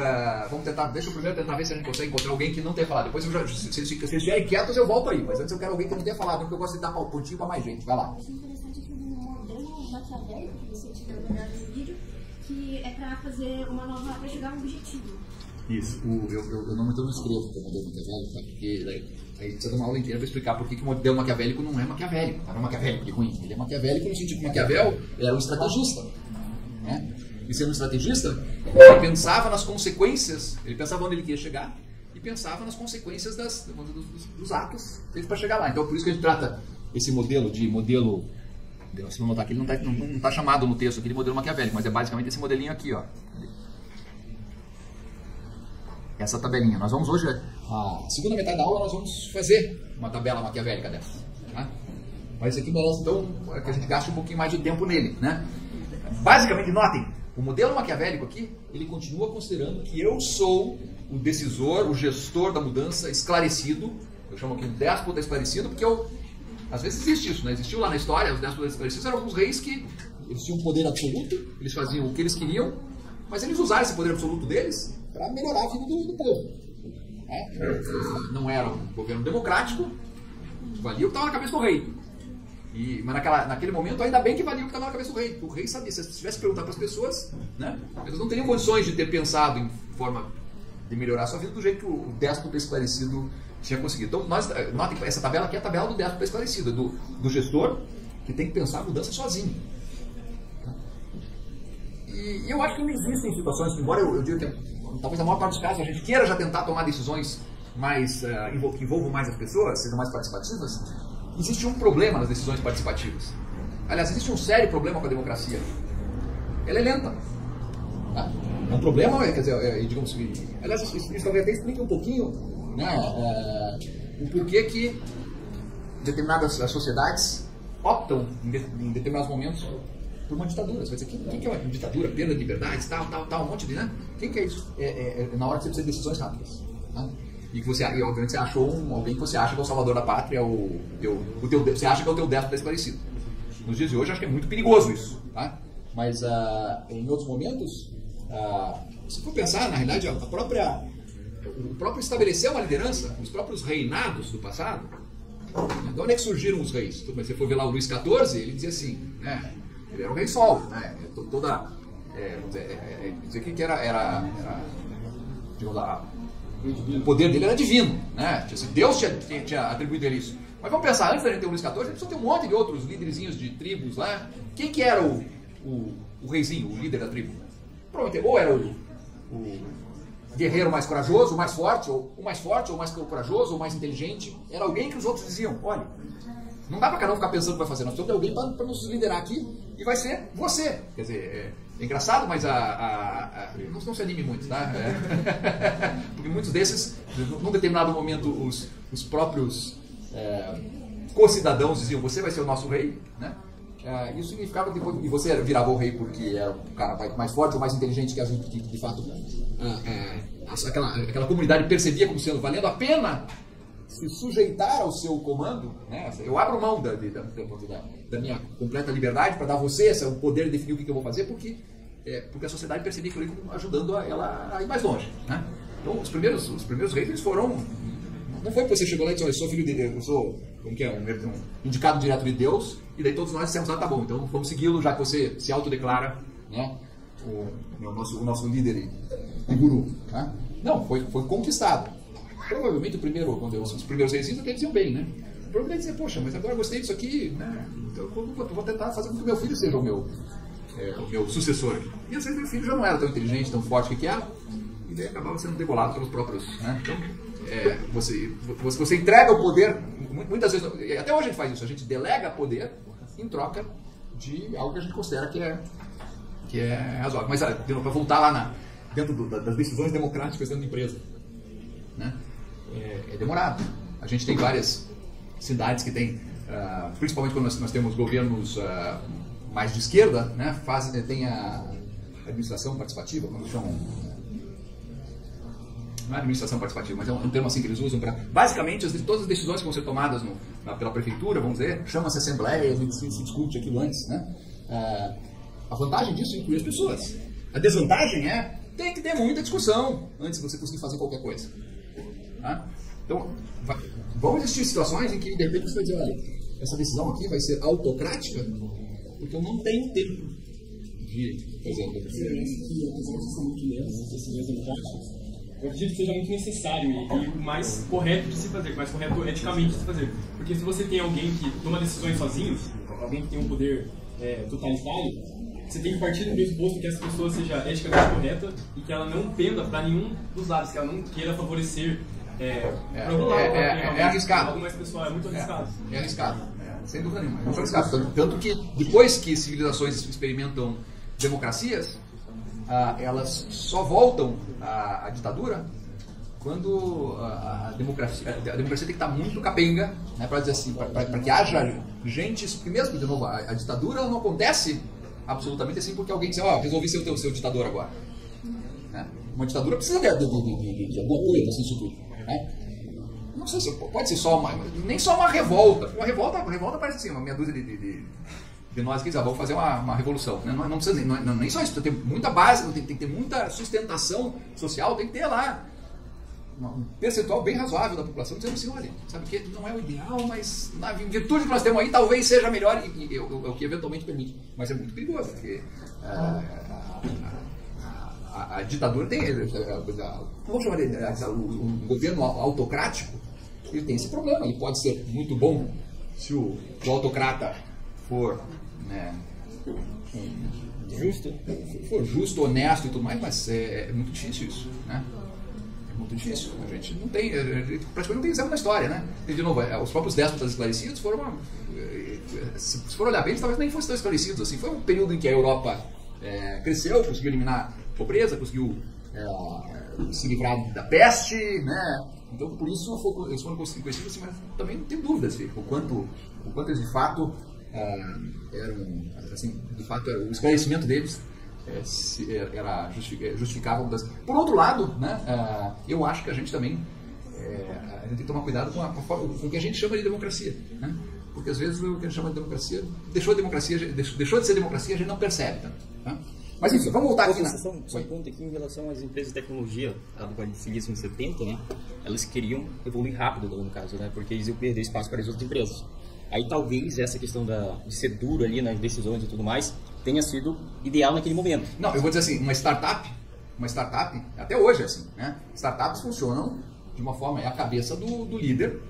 vamos tentar, deixa eu primeiro tentar ver se a gente consegue encontrar alguém que não tenha falado. Depois, se eles estiverem quietos, eu volto aí. Mas antes eu quero alguém que não tenha falado, porque eu gosto de dar pontinho para mais gente. Vai lá. Eu acho interessante que um modelo maquiavélico que você tinha olhado no vídeo, que é para fazer uma nova, para chegar a um objetivo. Isso. Eu não escrevo o modelo maquiavélico, tá? Porque aí precisa de uma aula inteira para explicar por que o modelo maquiavélico não é maquiavélico. Não é maquiavélico de ruim. Ele é maquiavélico no sentido que Maquiavel era um estrategista. Né? E sendo um estrategista, ele pensava nas consequências, ele pensava onde ele queria chegar e pensava nas consequências dos atos feitos para chegar lá. Então, por isso que a gente trata esse modelo de modelo. Vocês vão notar que ele não está chamado no texto aqui de modelo maquiavélico, mas é basicamente esse modelinho aqui, ó. Essa tabelinha. Nós vamos hoje, a segunda metade da aula, nós vamos fazer uma tabela maquiavélica dessa. Tá? Mas isso aqui merece, então, que a gente gaste um pouquinho mais de tempo nele. Né? Basicamente, notem, o modelo maquiavélico aqui, ele continua considerando que eu sou o decisor, o gestor da mudança esclarecido. Eu chamo aqui de déspota esclarecido, porque às vezes existe isso, né? Existiu lá na história, os déspotas esclarecidos eram alguns reis que Eles tinham um poder absoluto, eles faziam o que eles queriam, mas eles usaram esse poder absoluto deles para melhorar a vida do povo. Não era um governo democrático, valia o que estava na cabeça do rei. Mas naquele momento, ainda bem que valia o que estava na cabeça do rei. O rei sabia, se tivesse perguntar para as pessoas, né, elas não teriam condições de ter pensado em forma de melhorar a sua vida do jeito que o déspota esclarecido tinha conseguido. Então, notem que essa tabela aqui é a tabela do déspota esclarecido, do gestor que tem que pensar a mudança sozinho. E eu acho que não existem situações, embora eu diga que talvez a maior parte dos casos a gente queira já tentar tomar decisões mais, que envolvam mais as pessoas, sejam mais participativas, existe um problema nas decisões participativas. Aliás, existe um sério problema com a democracia. Ela é lenta. Tá? É um problema, quer dizer, digamos que... Aliás, isso talvez até explique um pouquinho, né, o porquê que determinadas sociedades optam, em determinados momentos, por uma ditadura. Você vai dizer, o que é uma ditadura? Perda de liberdades, tal, um monte de... né? O que é isso? Na hora que você precisa de decisões rápidas. Né? E obviamente você achou alguém que você acha que é o salvador da pátria, você acha que é o teu déspota esclarecido. Nos dias de hoje, acho que é muito perigoso isso. Tá? Mas em outros momentos, se for pensar, na realidade, o próprio estabelecer uma liderança, os próprios reinados do passado, de onde é que surgiram os reis? Se você for ver lá o Luís XIV, ele dizia assim, né? Ele era o rei sol, né? Dizer que era digamos, o poder dele era divino, né? Deus tinha atribuído a ele isso. Mas vamos pensar, antes da gente ter o Luís XIV, a gente precisa ter um monte de outros líderzinhos de tribos lá. Quem que era o reizinho, o líder da tribo? Provavelmente, ou era o guerreiro mais corajoso, o mais forte, ou o mais corajoso, ou mais inteligente. Era alguém que os outros diziam, olha, não dá para cada um ficar pensando o que vai fazer, nós precisamos ter alguém para nos liderar aqui, e vai ser você. Quer dizer, é engraçado, mas não se anime muito, tá? Porque muitos desses, num determinado momento, os próprios co-cidadãos diziam, você vai ser o nosso rei, né? Isso significava que depois, e você virava o rei porque era o cara mais forte ou mais inteligente que a gente, de fato, aquela comunidade percebia como sendo valendo a pena se sujeitar ao seu comando, né? Eu abro mão da minha completa liberdade para dar a você o poder de definir o que eu vou fazer, porque a sociedade percebia aquilo como ajudando ela a ir mais longe, né? Então, os primeiros reis, eles foram... Não foi porque você chegou lá e disse, eu sou filho de Deus, eu sou um indicado direto de Deus, e daí todos nós dissemos, tá bom, então vamos segui-lo, já que você se autodeclara, né, o nosso líder e guru. Né? Não, foi conquistado. Provavelmente os primeiros reis até diziam bem, né? Provavelmente dizer, poxa, mas agora eu gostei disso aqui, né? Então eu vou tentar fazer com que meu filho seja o meu sucessor aqui. E às vezes meu filho já não era tão inteligente, tão forte que era, e daí acabava sendo degolado pelos próprios, né? Então, você entrega o poder, muitas vezes, até hoje a gente faz isso, a gente delega poder em troca de algo que a gente considera que é razoável. Mas, para voltar lá dentro das decisões democráticas dentro da empresa, né? É demorado. A gente tem várias cidades que tem, principalmente quando nós temos governos mais de esquerda, né? Tem a administração participativa, como chamam. Não é administração participativa, mas é um termo assim que eles usam para... Basicamente, todas as decisões que vão ser tomadas pela prefeitura, vamos dizer, chama-se assembleia, se discute aquilo antes, né? A vantagem disso é incluir as pessoas. A desvantagem tem que ter muita discussão antes de você conseguir fazer qualquer coisa. Tá? Então, vão existir situações em que, de repente, você vai dizer, olha, essa decisão aqui vai ser autocrática, porque eu não tenho tempo de fazer eu acredito que seja muito necessário e o mais correto de se fazer, o mais correto eticamente de se fazer. Porque se você tem alguém que toma decisões sozinho, alguém que tem um poder totalitário, você tem que partir do pressuposto que essa pessoa seja eticamente correta e que ela não penda para nenhum dos lados, que ela não queira favorecer arriscado. Algo mais pessoal, é muito arriscado. É arriscado, sem dúvida nenhuma. É muito arriscado. Tanto que depois que civilizações experimentam democracias, elas só voltam à ditadura quando a democracia tem que estar muito capenga, né, para dizer assim, para que haja gente, porque mesmo, de novo, a ditadura não acontece absolutamente assim porque alguém diz, resolvi ser o seu ditador agora. Né? Uma ditadura precisa de alguma coisa assim, isso tudo. Né? Não sei se pode ser nem só uma revolta. Uma revolta parece assim, uma meia dúzia de de nós que vamos fazer uma revolução. Né? Não precisa nem só isso, tem muita base, tem que ter muita sustentação social, tem que ter lá um percentual bem razoável da população dizendo assim, olha, sabe que não é o ideal, mas na virtude que nós temos aí, talvez seja melhor e o que eventualmente permite. Mas é muito perigoso, porque a ditadura tem, vamos chamar de um governo autocrático, ele tem esse problema. Ele pode ser muito bom se o autocrata for, né, justo, honesto e tudo mais, mas é muito difícil isso, né? Muito difícil. A gente não tem, praticamente não tem exemplo na história, né? E, de novo, os próprios déspotas esclarecidos foram se for olhar bem, eles talvez nem fossem tão esclarecidos assim. Foi um período em que a Europa cresceu, conseguiu eliminar a pobreza, conseguiu se livrar da peste, né? Então, por isso eles foram conhecidos assim, mas também não tenho dúvidas o quanto eles de fato eram, assim, de fato o esclarecimento deles era justificável. Por outro lado, né, eu acho que a gente também a gente tem que tomar cuidado com o que a gente chama de democracia, né? Porque às vezes o que a gente chama de democracia deixou de ser democracia, a gente não percebe, tá? Mas enfim, vamos voltar aqui Só um ponto aqui em relação às empresas de tecnologia do Vale do Silício em 70, né? Elas queriam evoluir rápido, no caso, né? Porque eles iam perder espaço para as outras empresas. Aí talvez essa questão de ser duro ali nas decisões e tudo mais tenha sido ideal naquele momento. Não, eu vou dizer assim, uma startup, até hoje é assim, né? Startups funcionam de uma forma, é a cabeça do líder,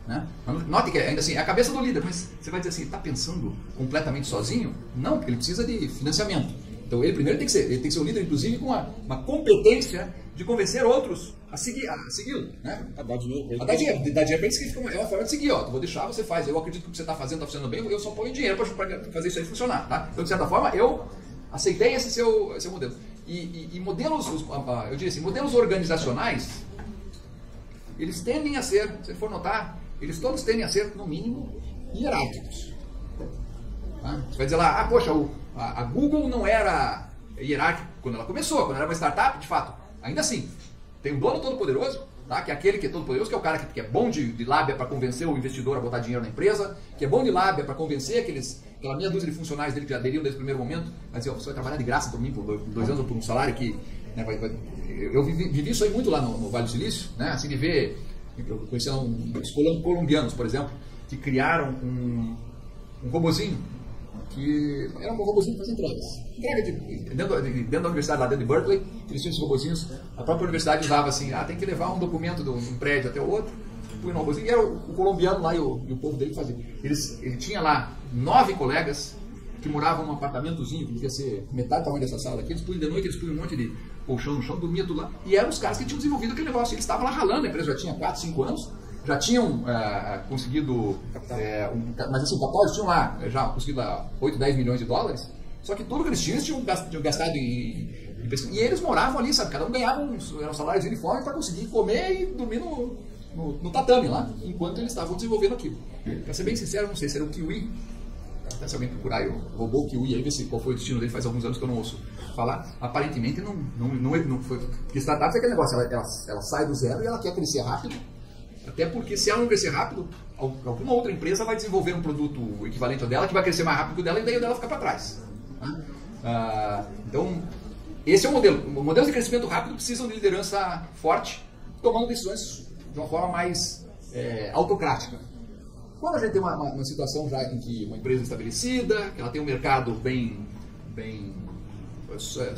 né? Note que ainda assim, é a cabeça do líder, mas você vai dizer assim, está pensando completamente sozinho? Não, porque ele precisa de financiamento. Então ele primeiro tem que ser um líder, inclusive, com uma competência de convencer outros a segui-lo, né? A dar dinheiro. Dar dinheiro para eles, é uma forma de seguir, ó. Eu vou deixar, você faz. Eu acredito que o que você está fazendo está funcionando bem, eu só ponho dinheiro para fazer isso aí funcionar, tá? Então, de certa forma, eu aceitei esse seu modelo. E modelos, eu diria assim, modelos organizacionais, eles tendem a ser, se for notar, eles todos tendem a ser, no mínimo, hierárquicos. Tá? Você vai dizer lá, poxa, a Google não era hierárquica quando ela começou, quando era uma startup, de fato. Ainda assim, tem um dono todo poderoso, tá? Que é aquele que é todo poderoso, que é o cara que é bom de lábia para convencer o investidor a botar dinheiro na empresa, que é bom de lábia para convencer aquela meia dúzia de funcionários dele que já aderiram desde o primeiro momento, mas você vai trabalhar de graça por mim por 2 anos ou por um salário que, né, eu vivi isso aí muito lá no Vale do Silício, né? Assim, de ver, eu conhecia uns colombianos, por exemplo, que criaram um robozinho, que era um robozinho que fazia entregas. Dentro da universidade, lá dentro de Berkeley, eles tinham esses robozinhos. A própria universidade usava assim, tem que levar um documento de um prédio até o outro, põe no robozinho. E era o colombiano lá e o povo dele fazia. Ele tinha lá 9 colegas que moravam num apartamentozinho, que devia ser metade do tamanho dessa sala aqui. Eles punham de noite, eles punham um monte de colchão no chão, dormia tudo lá. E eram os caras que tinham desenvolvido aquele negócio. Eles estavam lá ralando, a empresa já tinha 4, 5 anos. Já tinham conseguido, mas assim, eles tinham lá, já conseguido lá 8, 10 milhões de dólares, só que tudo que eles tinham gastado em e eles moravam ali, sabe, cada um ganhava um salário de uniforme para conseguir comer e dormir no tatame lá, enquanto eles estavam desenvolvendo aquilo. Para ser bem sincero, não sei se era o Kiwi, até se alguém procurar o robô Kiwi, aí ver qual foi o destino dele, faz alguns anos que eu não ouço falar, aparentemente não foi, porque startup é aquele negócio, ela sai do zero e ela quer crescer rápido. Até porque se ela não crescer rápido, alguma outra empresa vai desenvolver um produto equivalente ao dela, que vai crescer mais rápido que o dela, e daí o dela fica para trás. Então, esse é o modelo. Modelos de crescimento rápido precisam de liderança forte, tomando decisões de uma forma mais autocrática. Quando a gente tem uma situação já em que uma empresa estabelecida, que ela tem um mercado bem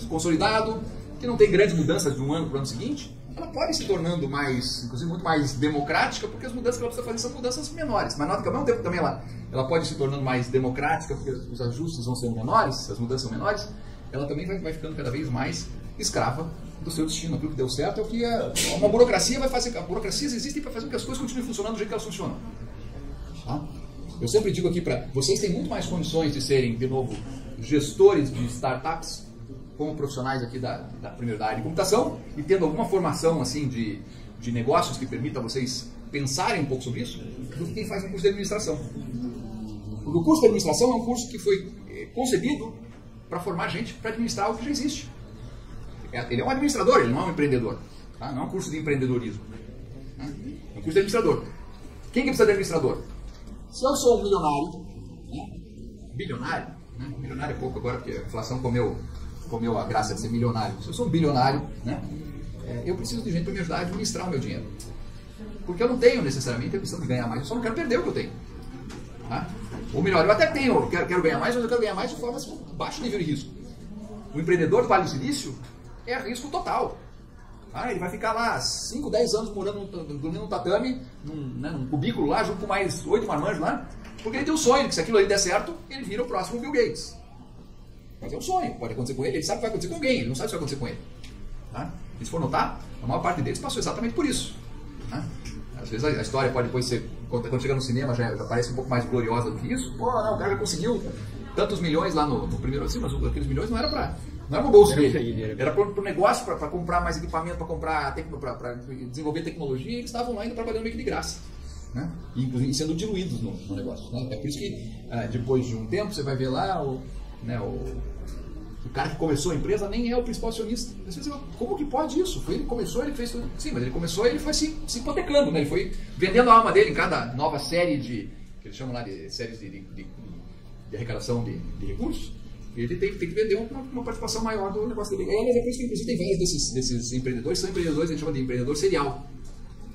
consolidado, que não tem grandes mudanças de um ano para o ano seguinte, ela pode se tornando inclusive muito mais democrática, porque as mudanças que ela precisa fazer são mudanças menores. Mas nota que ao mesmo tempo também ela pode se tornando mais democrática, porque os ajustes vão sendo menores, as mudanças são menores, ela também vai ficando cada vez mais escrava do seu destino. Aquilo que deu certo é o que uma burocracia vai fazer. A burocracia existe para fazer com que as coisas continuem funcionando do jeito que elas funcionam. Tá? Eu sempre digo aqui para vocês, têm muito mais condições de serem, de novo, gestores de startups, como profissionais aqui da área de computação, e tendo alguma formação assim de negócios que permita vocês pensarem um pouco sobre isso, do que quem faz um curso de administração. O curso de administração é um curso que foi concebido para formar gente para administrar o que já existe. Ele é um administrador, ele não é um empreendedor. Tá? Não é um curso de empreendedorismo. Tá? É um curso de administrador. Quem que precisa de administrador? Se eu sou um milionário, né, bilionário, né? Milionário é pouco agora, porque a inflação comeu a graça de ser milionário. Se eu sou um bilionário, né? Eu preciso de gente para me ajudar a administrar o meu dinheiro. Porque eu não tenho necessariamente a questão de ganhar mais, eu só não quero perder o que eu tenho. Tá? Ou melhor, eu até tenho, eu quero ganhar mais, mas eu quero ganhar mais de forma com baixo nível de risco. O empreendedor do Vale do Silício é risco total. Tá? Ele vai ficar lá 5, 10 anos dormindo num tatame, num cubículo lá, junto com mais 8 marmanjos lá, porque ele tem um sonho que se aquilo ali der certo, ele vira o próximo Bill Gates. Mas é um sonho, pode acontecer com ele, ele sabe que vai acontecer com alguém, ele não sabe se vai acontecer com ele. Tá? E se for notar, a maior parte deles passou exatamente por isso. Tá? Às vezes a história pode depois ser, quando chega no cinema, já parece um pouco mais gloriosa do que isso. Pô, não, o cara já conseguiu tantos milhões lá no primeiro, assim, mas aqueles milhões não era no bolso dele, era para o negócio, para comprar mais equipamento, para desenvolver tecnologia, e eles estavam lá ainda trabalhando meio que de graça. Né? E sendo diluídos no negócio. Né? É por isso que depois de um tempo você vai ver lá o cara que começou a empresa nem é o principal acionista. Você diz, como que pode isso? Ele começou, ele fez tudo. Sim, mas ele começou e ele foi se hipotecando, né? Ele foi vendendo a alma dele em cada nova série que eles chamam lá de séries de arrecadação de recursos. Ele tem que vender uma participação maior do negócio dele. É por isso que inclusive tem vários desses empreendedores, são empreendedores, a gente chama de empreendedor serial.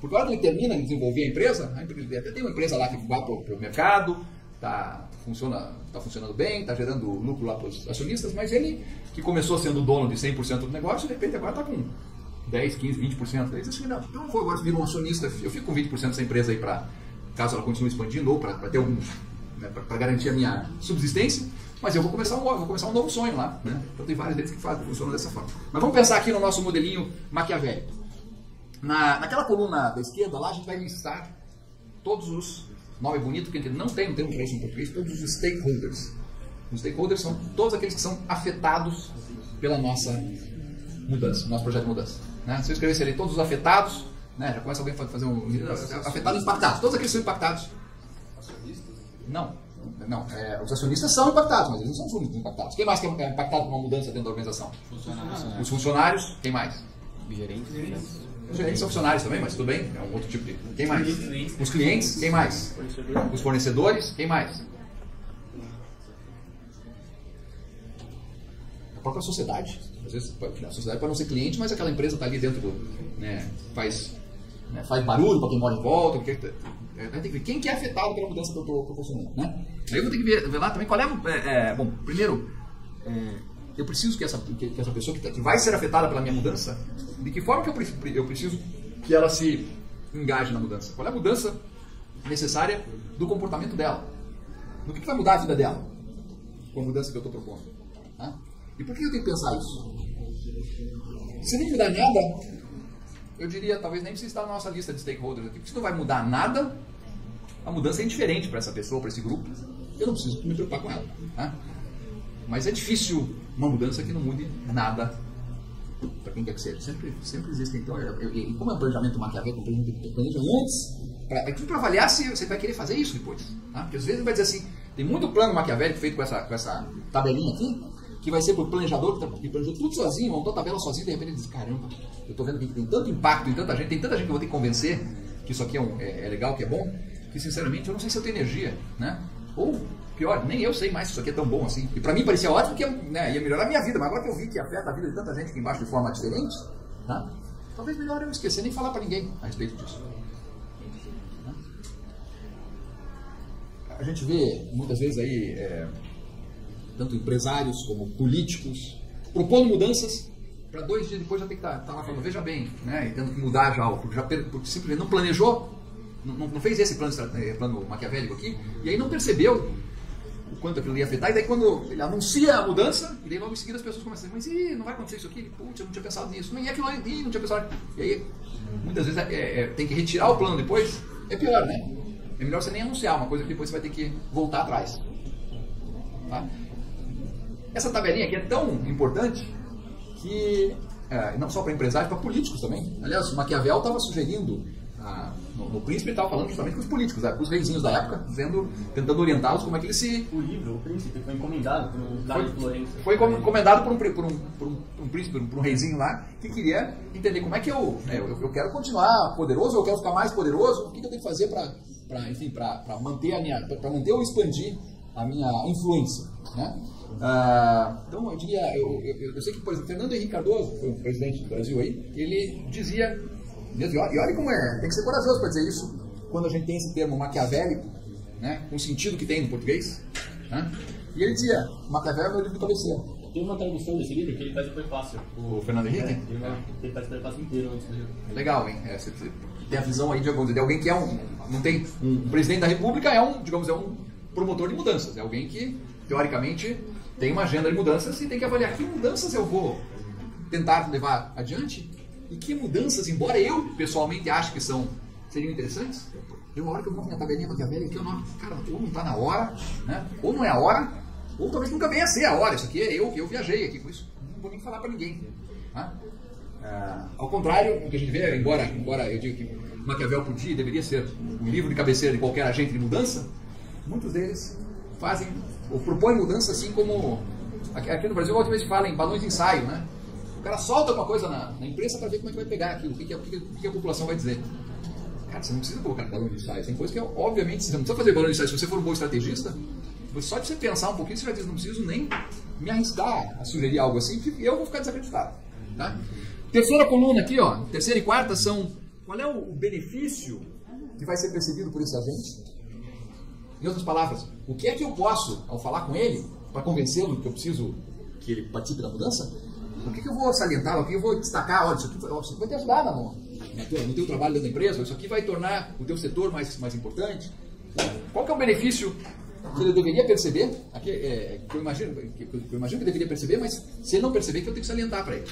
Porque a hora que ele termina de desenvolver a empresa até tem uma empresa lá que vai para o mercado, tá funcionando bem, está gerando lucro lá para os acionistas, mas ele, que começou sendo dono de 100% do negócio, de repente agora está com 10, 15, 20%. Ele diz assim, não, então eu vou agora virar um acionista, eu fico com 20% dessa empresa aí, caso ela continue expandindo, ou para ter alguns, né, para garantir a minha subsistência, mas eu vou começar um novo sonho lá. Né? Então tem vários deles que funcionam dessa forma. Mas vamos pensar aqui no nosso modelinho maquiavélico. Naquela coluna da esquerda lá, a gente vai listar todos os, nome bonito, que a gente não tem um termo para isso em português, todos os stakeholders. Os stakeholders são todos aqueles que são afetados pela nossa mudança, nosso projeto de mudança. Né? Se eu escrevesse ali todos os afetados, né, já começa alguém a fazer um... Afetados e impactados, todos aqueles que são impactados. Não, os acionistas são impactados, mas eles não são os únicos impactados. Quem mais que é impactado por uma mudança dentro da organização? Os funcionários, quem mais? Os gerentes são funcionários também, mas tudo bem, é um outro tipo de... Quem mais? Os clientes, quem mais? Os fornecedores, quem mais? A própria sociedade. Às vezes a sociedade pode não ser cliente, mas aquela empresa está ali dentro faz barulho para quem mora em volta. Vai ter que ver quem que é afetado pela mudança que eu estou funcionando. Né? Aí eu vou ter que ver lá também qual é... bom, primeiro... eu preciso que essa pessoa que vai ser afetada pela minha mudança, de que forma que eu preciso que ela se engaje na mudança? Qual é a mudança necessária do comportamento dela? No que vai mudar a vida dela com a mudança que eu estou propondo? Tá? E por que eu tenho que pensar isso? Se nem mudar nada, eu diria, talvez nem precise estar na nossa lista de stakeholders aqui, porque se não vai mudar nada, a mudança é indiferente para essa pessoa, para esse grupo, eu não preciso me preocupar com ela. Tá? Mas é difícil uma mudança que não mude nada para quem quer que seja. Sempre existe. Então, e como é um planejamento maquiavélico, planeja antes, é tudo para avaliar se você vai querer fazer isso depois. Tá? Porque às vezes vai dizer assim, tem muito plano maquiavélico feito com essa tabelinha aqui, que vai ser para o planejador que planejou tudo sozinho, montou a tabela sozinho, de repente ele diz, caramba, eu estou vendo que tem tanto impacto em tanta gente, tem tanta gente que eu vou ter que convencer que isso aqui é legal, que é bom, que sinceramente eu não sei se eu tenho energia, né? Ou pior, nem eu sei mais se isso aqui é tão bom assim. E pra mim parecia ótimo que ia melhorar a minha vida, mas agora que eu vi que afeta a vida de tanta gente aqui embaixo de forma diferente, tá? Talvez melhor eu esquecer nem falar pra ninguém a respeito disso. A gente vê muitas vezes aí, tanto empresários como políticos, propondo mudanças, para 2 dias depois já tem que estar lá falando, veja bem, né? E tendo que mudar já, porque simplesmente não planejou, não fez esse plano maquiavélico aqui, e aí não percebeu o quanto aquilo ia afetar, e daí quando ele anuncia a mudança, e daí logo em seguida as pessoas começam a dizer, mas não vai acontecer isso aqui? Putz, eu não tinha pensado nisso, nem aquilo ali, não tinha pensado. E aí, muitas vezes tem que retirar o plano depois, é pior, né? É melhor você nem anunciar uma coisa que depois você vai ter que voltar atrás. Tá? Essa tabelinha aqui é tão importante que, não só para empresários, para políticos também. Aliás, o Maquiavel estava sugerindo, no Príncipe, ele estava falando justamente com os políticos, com os reizinhos da época, tentando orientá-los como é que eles se... O livro, o Príncipe, foi encomendado por um Dário de Florença. Foi encomendado por um príncipe, por um reizinho lá, que queria entender como é que eu quero continuar poderoso, eu quero ficar mais poderoso, o que eu tenho que fazer para manter ou expandir a minha influência, né? Então eu diria, eu sei que, por exemplo, Fernando Henrique Cardoso, foi um presidente do Brasil aí, ele dizia, e olha como tem que ser corajoso para dizer isso, quando a gente tem esse termo maquiavélico, né, com o sentido que tem no português, né? E ele dizia, Maquiavel é meu livro de cabeceira. Tem uma tradução desse livro que ele faz o prefácio. O Fernando Henrique? Ele faz o prefácio inteiro antes do livro. Legal, hein? Você tem a visão aí de alguém que é não tem um presidente da República, digamos, é um promotor de mudanças, é alguém que, teoricamente, tem uma agenda de mudanças e tem que avaliar que mudanças eu vou tentar levar adiante e que mudanças, embora eu pessoalmente ache que seriam interessantes, tem uma hora que eu monto minha tabelinha maquiavélica que eu não, cara, ou não está na hora, né? Ou não é a hora, ou talvez nunca venha a ser a hora. Isso aqui é eu viajei aqui com isso, não vou nem falar para ninguém, né? Ao contrário, o que a gente vê, embora eu diga que Maquiavel podia e deveria ser um livro de cabeceira de qualquer agente de mudança, muitos deles fazem ou propõem mudança assim como aqui no Brasil, outra vez fala em balões de ensaio, né? O cara solta alguma coisa na imprensa para ver como é que vai pegar aquilo, o que a população vai dizer. Cara, você não precisa colocar balão de ensaio, tem coisa que obviamente você não precisa fazer balão de ensaio. Se você for um bom estrategista, só de você pensar um pouquinho você já diz, não preciso nem me arriscar a sugerir algo assim, que eu vou ficar desacreditado, tá? Terceira coluna aqui, ó, terceira e quarta são qual é o benefício que vai ser percebido por esse agente. Em outras palavras, o que é que eu posso, ao falar com ele, para convencê-lo que eu preciso que ele participe da mudança, o que eu vou salientar, o que eu vou destacar, olha, isso aqui vai te ajudar no teu trabalho dentro da empresa, isso aqui vai tornar o teu setor mais importante. Qual que é o benefício que ele deveria perceber, que eu imagino que deveria perceber, mas se ele não perceber, que eu tenho que salientar para ele.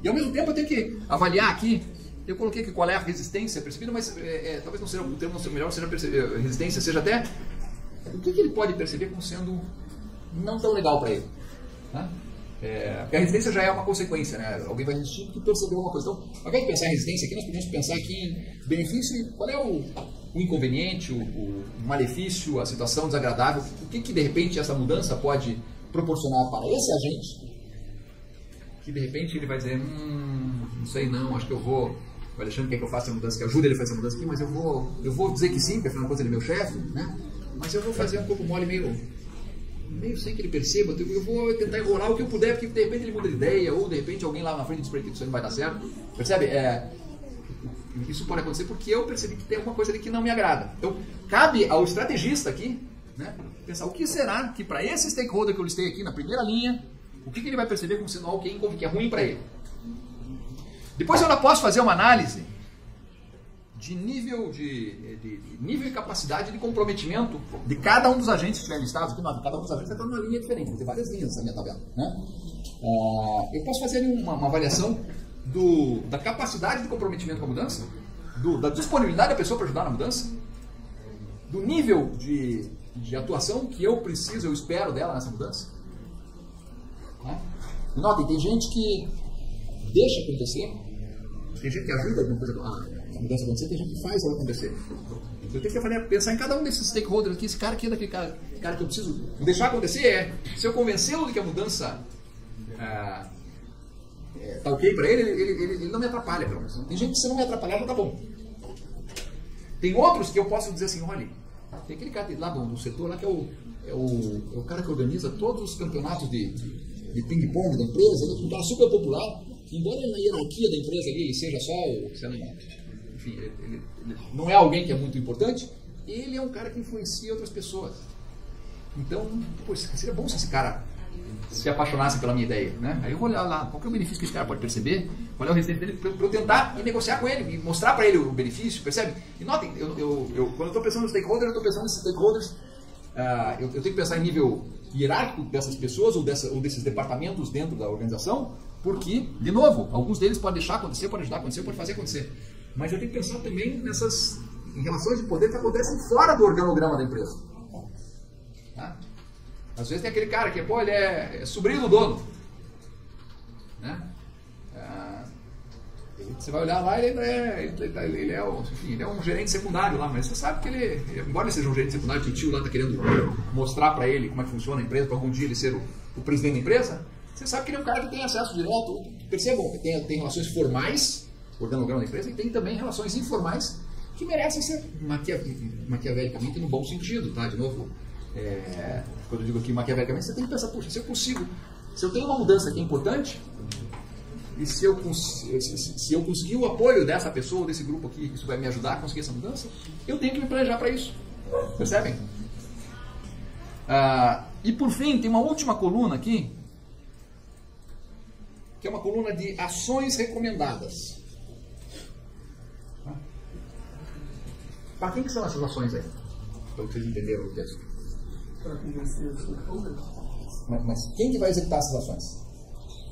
E ao mesmo tempo eu tenho que avaliar aqui, eu coloquei aqui qual é a resistência percebida, mas talvez não seja o termo, não seja melhor, seja resistência, seja até o que ele pode perceber como sendo não tão legal para ele. Tá? Porque a resistência já é uma consequência, né? Alguém vai resistir porque percebeu uma coisa. Então, ao invés de pensar em resistência aqui, nós podemos pensar aqui em benefício e qual é o inconveniente, o malefício, a situação desagradável, o que de repente essa mudança pode proporcionar para esse agente, que de repente ele vai dizer, não sei não, acho que eu vou, o Alexandre quer que eu faça a mudança, que ajude ele a fazer essa mudança aqui, mas eu vou dizer que sim, porque afinal de contas ele é meu chefe, né? Mas eu vou fazer um pouco mole, meio sem que ele perceba, eu vou tentar enrolar o que eu puder, porque de repente ele muda de ideia, ou de repente alguém lá na frente diz para ele que isso não vai dar certo, percebe? Isso pode acontecer porque eu percebi que tem alguma coisa ali que não me agrada. Então, cabe ao estrategista aqui, né, pensar o que será que para esse stakeholder que eu listei aqui na primeira linha, o que ele vai perceber como sendo algo que é ruim para ele. Depois eu ainda posso fazer uma análise de nível e capacidade de comprometimento de cada um dos agentes que estiverem listados aqui. Cada um dos agentes está numa linha diferente, vou ter várias linhas nessa minha tabela, né? Eu posso fazer uma avaliação da capacidade de comprometimento com a mudança, da disponibilidade da pessoa para ajudar na mudança, do nível de atuação que eu espero dela nessa mudança. Né? E notem, tem gente que deixa acontecer, tem gente que ajuda a mudança acontecer, tem gente que faz ela acontecer. Eu tenho que pensar em cada um desses stakeholders aqui, esse cara aqui é daquele cara que eu preciso deixar acontecer, se eu convencê-lo de que a mudança tá ok para ele não me atrapalha, pelo menos. Tem gente que se não me atrapalhar, já tá bom. Tem outros que eu posso dizer assim, olha, tem aquele cara lá do setor lá que é o cara que organiza todos os campeonatos de ping-pong da empresa, ele é um cara super popular, embora na hierarquia da empresa ali ele seja só enfim, ele não é alguém que é muito importante, ele é um cara que influencia outras pessoas. Então, seria bom se esse cara se apaixonasse pela minha ideia, né? Aí eu vou olhar lá, qual que é o benefício que esse cara pode perceber, qual é o resistente dele, para eu tentar negociar com ele, e mostrar para ele o benefício, percebe? E notem, quando eu estou pensando nos stakeholders, eu estou pensando nesses stakeholders, eu tenho que pensar em nível hierárquico dessas pessoas ou desses departamentos dentro da organização, porque, de novo, alguns deles podem deixar acontecer, podem ajudar a acontecer, podem fazer acontecer. Mas eu tenho que pensar também em relações de poder que acontecem fora do organograma da empresa. Tá? Às vezes tem aquele cara que ele é sobrinho do dono. Né? Você vai olhar lá, ele é um gerente secundário lá, mas você sabe que embora ele seja um gerente secundário, que o tio lá está querendo mostrar para ele como é que funciona a empresa, para algum dia ele ser o presidente da empresa, você sabe que ele é um cara que tem acesso direto. Percebam, tem relações formais, o organograma da empresa, e tem também relações informais que merecem ser maquiavelicamente no bom sentido, tá? De novo, quando eu digo aqui maquiavelicamente, você tem que pensar, puxa, se eu tenho uma mudança que é importante, e se eu conseguir o apoio dessa pessoa, desse grupo aqui, isso vai me ajudar a conseguir essa mudança, eu tenho que me planejar para isso. Percebem? E por fim, tem uma última coluna aqui, que é uma coluna de ações recomendadas. Para quem que são essas ações aí? Para vocês entenderem o texto. Para convencer os stakeholders. Mas quem que vai executar essas ações?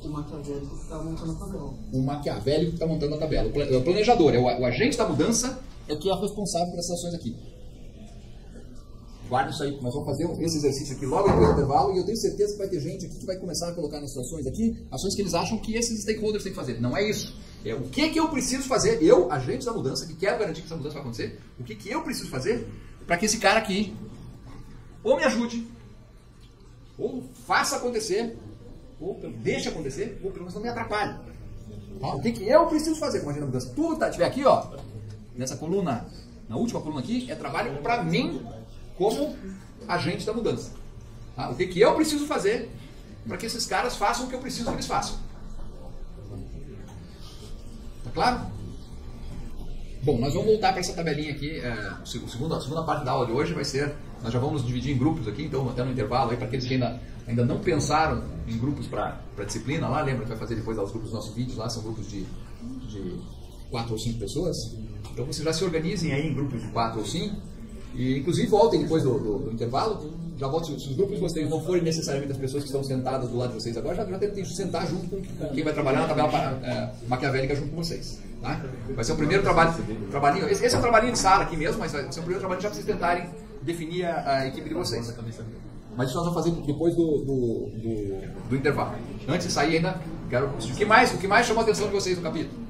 O maquiavélico que está montando a tabela. O maquiavélico que está montando a tabela. O planejador, o agente da mudança, é que é responsável por essas ações aqui. Guarda isso aí, nós vamos fazer esse exercício aqui logo depois do intervalo, e eu tenho certeza que vai ter gente aqui que vai começar a colocar nas ações aqui, ações que eles acham que esses stakeholders têm que fazer. Não é isso. É o que eu preciso fazer, eu, agente da mudança, que quero garantir que essa mudança vai acontecer, o que eu preciso fazer para que esse cara aqui ou me ajude, ou faça acontecer, ou deixe acontecer, ou pelo menos não me atrapalhe. O que eu preciso fazer como agente da mudança? Tudo que estiver aqui, ó, nessa coluna, na última coluna aqui, é trabalho para mim como agente da mudança. O que eu preciso fazer para que esses caras façam o que eu preciso que eles façam. Tá claro? Bom, nós vamos voltar para essa tabelinha aqui. A segunda parte da aula de hoje vai ser... Nós já vamos nos dividir em grupos aqui, então até no intervalo, para aqueles que ainda não pensaram em grupos para disciplina, lá, lembra que vai fazer depois os grupos dos nossos vídeos, lá são grupos de 4 ou 5 pessoas. Então vocês já se organizem aí em grupos de 4 ou 5, e inclusive voltem depois do intervalo, já voltem, se os grupos de vocês não forem necessariamente as pessoas que estão sentadas do lado de vocês agora, já tentem sentar junto com quem vai trabalhar na tabela maquiavélica junto com vocês. Tá? Vai ser o primeiro trabalhinho, esse é o trabalhinho de sala aqui mesmo, mas vai ser o primeiro trabalho já para vocês tentarem definir a equipe de vocês. Mas isso nós vamos fazer depois do intervalo. Antes de sair ainda, o que mais chamou a atenção de vocês no capítulo?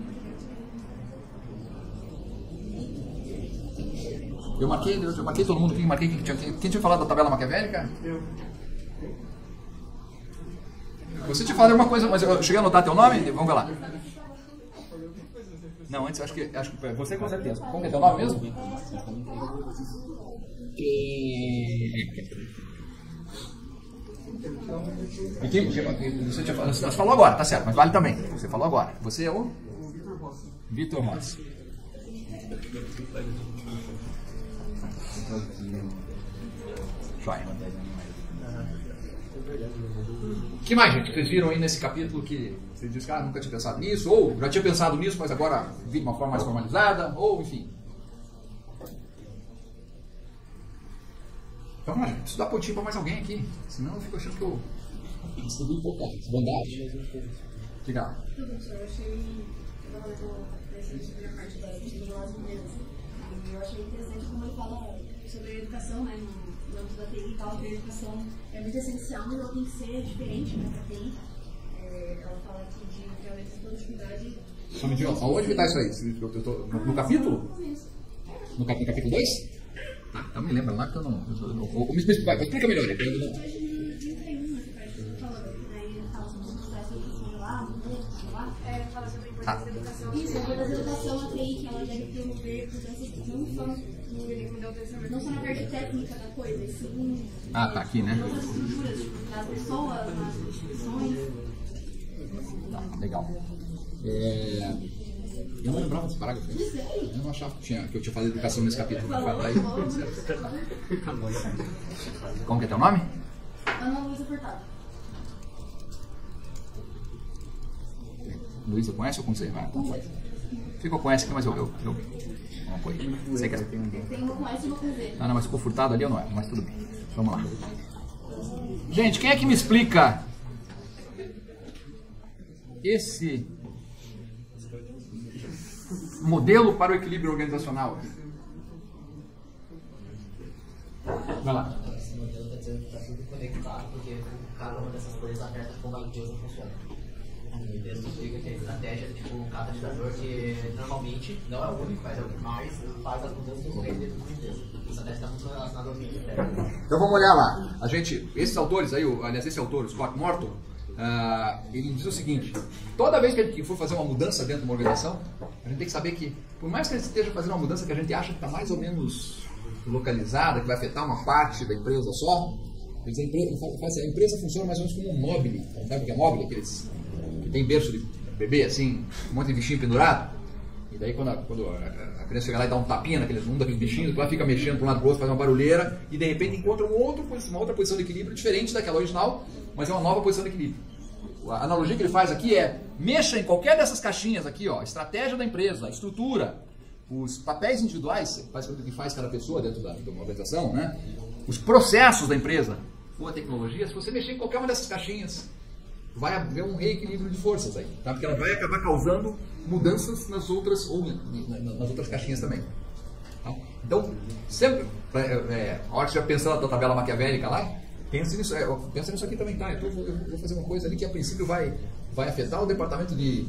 Eu marquei todo mundo aqui, quem tinha falado da tabela maquiavélica? Eu. Você tinha falado alguma coisa, mas eu cheguei a anotar teu nome? Vamos ver lá. Não, antes acho que você com certeza. Como que é teu nome mesmo? Você falou agora, tá certo, mas vale também. Você falou agora. Você é o? Vitor Rossi. Joia. O que mais, gente? Vocês viram aí nesse capítulo que vocês dizem que nunca tinha pensado nisso, ou já tinha pensado nisso, mas agora vi de uma forma mais formalizada, ou enfim. Então, gente, preciso dar pontinho para mais alguém aqui, senão eu fico achando que eu distribuí pouca bondade. Diga lá. Eu achei, eu falei sobre a parte da tecnologia mesmo, e eu achei interessante como ele fala sobre a educação, né, no âmbito da TI e tal, que a educação é muito essencial, mas ela tem que ser diferente, né, para TI. Ela fala aqui de realmente produtividade. Só me diga, aonde que está isso aí? No capítulo? No capítulo 2? Ah, então me lembra lá que eu não. Me explica melhor aí. Isso, a importância da educação, a TI, que ela deve promover mudanças não só na parte técnica da coisa, e sim. Ah, tá aqui, né? Nas estruturas, das pessoas, nas instituições. Tá, legal. Eu não lembrava desse parágrafo. Eu não achava que eu tinha falado educação nesse capítulo. Como que é teu nome? Ana Luísa Furtado. Luísa, conhece ou conhece? Ficou conhece aqui, mas eu não apoio. Você quer? Tem uma com S e uma com Z. Ah, não, mas ficou furtado ali ou não é? Mas tudo bem. Vamos lá. Gente, quem é que me explica esse modelo para o equilíbrio organizacional? Vai lá. Esse modelo está dizendo que está tudo conectado, porque cada uma dessas coisas aperta como a empresa funciona. O texto explica que a estratégia é tipo um catalisador que normalmente não é o único, mas é o que mais faz as mudanças ocorrerem dentro de uma empresa. A estratégia está muito relacionada ao ambiente interno. Então vamos olhar lá. Esses autores aí, aliás, esse autor, o Scott Morton, ele diz o seguinte: toda vez que a gente for fazer uma mudança dentro de uma organização, a gente tem que saber que, por mais que a gente esteja fazendo uma mudança que a gente acha que está mais ou menos localizada, que vai afetar uma parte da empresa só. A empresa funciona mais ou menos como um mobile. Sabe o que é mobile? Aqueles que tem berço de bebê, assim, um monte de bichinho pendurado. E daí quando a criança chega lá e dá um tapinha um daqueles bichinhos, ela fica mexendo para um lado para o outro, faz uma barulheira, e de repente encontra uma outra posição de equilíbrio diferente daquela original, mas é uma nova posição de equilíbrio. A analogia que ele faz aqui é: mexa em qualquer dessas caixinhas aqui, ó, estratégia da empresa, estrutura, os papéis individuais, basicamente o que faz cada pessoa dentro de uma organização, né? Os processos da empresa, ou a tecnologia. Se você mexer em qualquer uma dessas caixinhas, vai haver um reequilíbrio de forças aí, tá? Porque ela vai acabar causando mudanças nas outras, ou nas outras caixinhas também. Tá? Então, sempre, a hora que você vai pensando na tua tabela maquiavélica lá, pensa nisso aqui também, tá? Eu vou fazer uma coisa ali que a princípio vai afetar o departamento de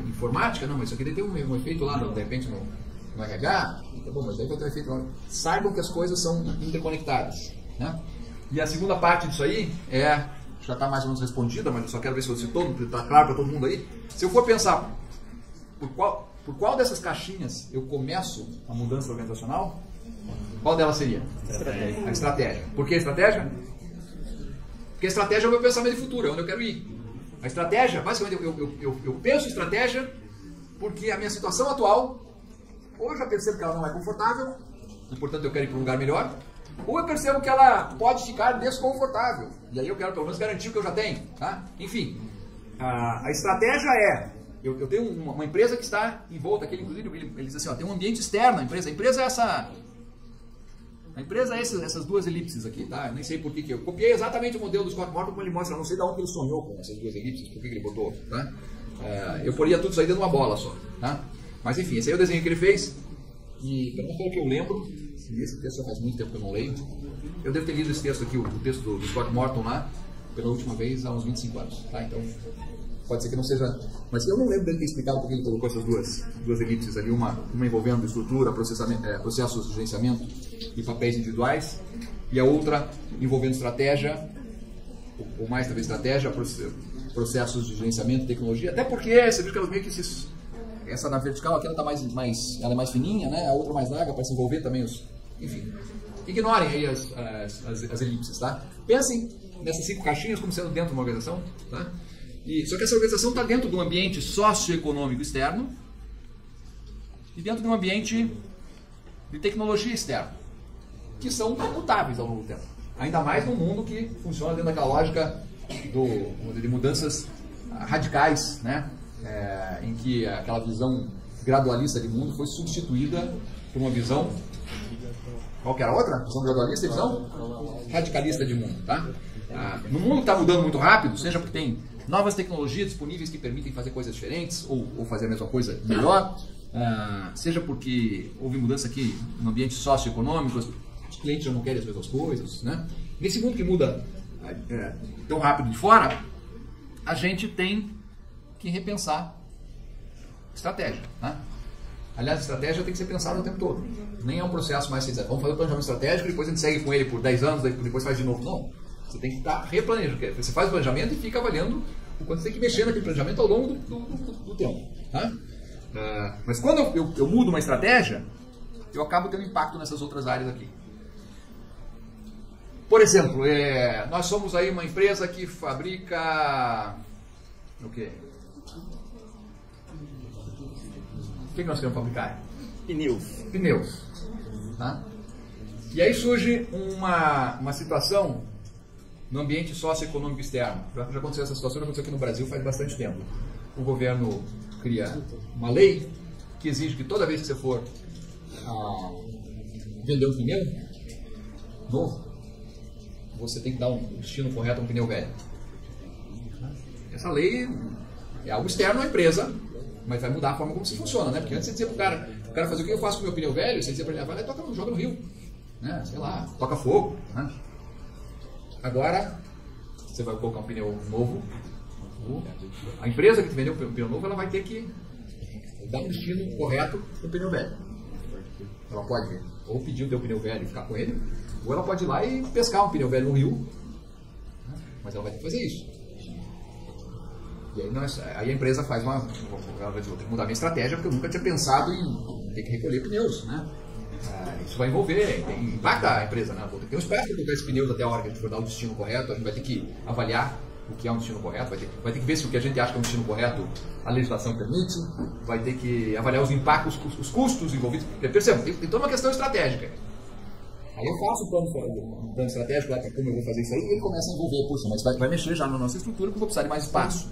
informática. Não, mas isso aqui tem um efeito lá, de repente, no RH. Tá bom, mas daí vai ter um efeito lá. Saibam que as coisas são interconectadas, né? E a segunda parte disso aí já está mais ou menos respondida, mas eu só quero ver se está claro para todo mundo aí. Se eu for pensar por qual dessas caixinhas eu começo a mudança organizacional, qual delas seria? A estratégia. Por que a estratégia? Porque a estratégia é o meu pensamento de futuro, é onde eu quero ir. A estratégia, basicamente, eu penso em estratégia porque a minha situação atual, ou eu já percebo que ela não é confortável, e portanto eu quero ir para um lugar melhor, ou eu percebo que ela pode ficar desconfortável, e aí eu quero pelo menos garantir o que eu já tenho, tá? Enfim, a estratégia eu tenho uma empresa que está em volta, inclusive ele diz assim, ó, tem um ambiente externo, a empresa é essas duas elipses aqui, tá? Eu nem sei por que eu copiei exatamente o modelo do Scott Morton como ele mostra, eu não sei de onde ele sonhou com essas duas elipses, por que ele botou, tá? Eu poria tudo isso aí dentro de uma bola só, tá? Mas enfim, esse aí é o desenho que ele fez, e pelo menos pelo que eu lembro, esse texto já faz muito tempo que eu não leio, eu devo ter lido esse texto aqui, o texto do Scott Morton lá, pela última vez há uns 25 anos, tá? Então, pode ser que não seja, mas eu não lembro dele ter explicado porque ele colocou essas duas elipses ali, uma envolvendo estrutura, processos de gerenciamento e papéis individuais, e a outra envolvendo estratégia, ou mais talvez estratégia, processos de gerenciamento e tecnologia, até porque você viu que elas meio que essa na vertical aqui ela tá ela é mais fininha, né? A outra mais larga para se envolver também enfim, ignorem aí as elipses, tá? Pensem nessas 5 caixinhas como sendo dentro de uma organização, tá? Só que essa organização está dentro de um ambiente socioeconômico externo e dentro de um ambiente de tecnologia externo, que são mutáveis ao longo do tempo. Ainda mais num mundo que funciona dentro daquela lógica de mudanças radicais, né? Em que aquela visão gradualista de mundo foi substituída por uma visão... Qual que era a outra? Visão gradualista e visão radicalista de mundo, tá? No mundo que está mudando muito rápido, seja porque tem novas tecnologias disponíveis que permitem fazer coisas diferentes ou fazer a mesma coisa melhor, seja porque houve mudança aqui no ambiente socioeconômico, os clientes já não querem as mesmas coisas, né? Nesse mundo que muda tão rápido de fora, a gente tem que repensar estratégia, né? Aliás, a estratégia tem que ser pensada o tempo todo. Nem é um processo mais simples. Vamos fazer o planejamento estratégico, depois a gente segue com ele por 10 anos, depois faz de novo. Não. Você tem que estar replanejando. Você faz o planejamento e fica avaliando o quanto você tem que mexer naquele planejamento ao longo do tempo. Tá? Mas quando eu mudo uma estratégia, eu acabo tendo impacto nessas outras áreas aqui. Por exemplo, nós somos aí uma empresa que fabrica... O quê? O que nós queremos fabricar? Pneus. Tá? E aí surge uma situação no ambiente socioeconômico externo. Já aconteceu essa situação, já aconteceu aqui no Brasil faz bastante tempo. O governo cria uma lei que exige que toda vez que você for vender um pneu novo, você tem que dar um destino correto a um pneu velho. Essa lei é algo externo à empresa, mas vai mudar a forma como se funciona, né? Porque antes você dizia pro cara fazer o que eu faço com o meu pneu velho, você dizia para ele, vai lá e joga no rio, né? Sei lá, toca fogo, né? Agora, você vai colocar um pneu novo, a empresa que te vendeu o pneu novo, ela vai ter que dar um destino correto para o pneu velho. Ela pode ou pedir o teu pneu velho e ficar com ele, ou ela pode ir lá e pescar um pneu velho no rio, né? Mas ela vai ter que fazer isso. E aí a empresa ela vai dizer, vou ter que mudar minha estratégia porque eu nunca tinha pensado em ter que recolher pneus, né? Isso vai envolver, impacta a empresa, né? Vou ter que ter um espaço para colocar esses pneus até a hora que a gente for dar o destino correto, a gente vai ter que avaliar o que é um destino correto, vai ter que ver se o que a gente acha que é um destino correto a legislação permite, vai ter que avaliar os impactos, os custos envolvidos. Perceba, tem toda uma questão estratégica. Aí eu faço um plano estratégico lá para como eu vou fazer isso aí, e ele começa a envolver, puxa, mas vai mexer já na nossa estrutura, porque eu vou precisar de mais espaço.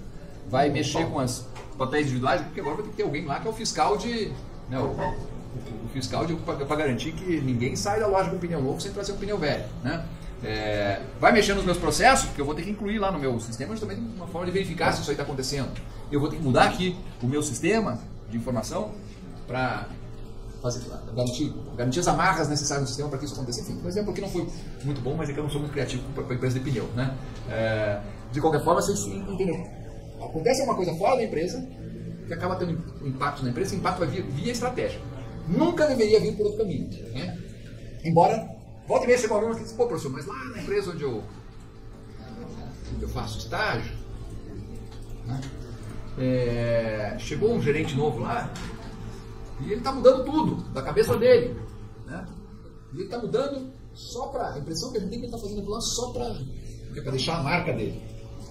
Vai mexer com os papéis individuais, porque agora vai ter que ter alguém lá que é o fiscal de... Né, o fiscal para garantir que ninguém sai da loja com um pneu novo sem trazer um pneu velho. Né? Vai mexer nos meus processos, porque eu vou ter que incluir lá no meu sistema, mas também tem uma forma de verificar se isso aí está acontecendo. Eu vou ter que mudar aqui o meu sistema de informação para garantir as amarras necessárias no sistema para que isso aconteça. Enfim, por exemplo, aqui não foi muito bom, mas é que eu não sou muito criativo para a empresa de pneu. Né? De qualquer forma, vocês entendem. Acontece uma coisa fora da empresa que acaba tendo impacto na empresa, esse impacto vai vir via estratégia. Nunca deveria vir por outro caminho. Né? Embora, volta e meia chega um aluno que diz, pô, professor, mas lá na empresa onde eu faço estágio, né? Chegou um gerente novo lá e ele está mudando tudo da cabeça dele. Né? E ele está mudando só para... A impressão que a gente tem que ele está fazendo aquilo lá só para deixar a marca dele.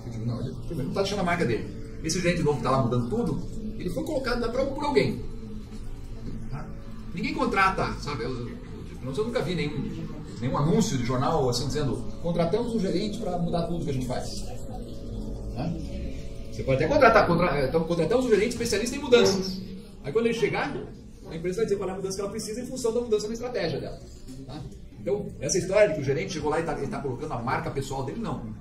Eu digo, não, ele primeiro não está deixando a marca dele. Esse gerente novo que está lá mudando tudo, ele foi colocado lá por alguém. Tá? Ninguém contrata, sabe? Eu nunca vi nenhum anúncio de jornal assim dizendo contratamos um gerente para mudar tudo que a gente faz. Né? Você pode até contratamos um gerente especialista em mudanças. Aí quando ele chegar, a empresa vai dizer qual é a mudança que ela precisa em função da mudança na estratégia dela. Tá? Então, essa história de que o gerente chegou lá e está colocando a marca pessoal dele, não.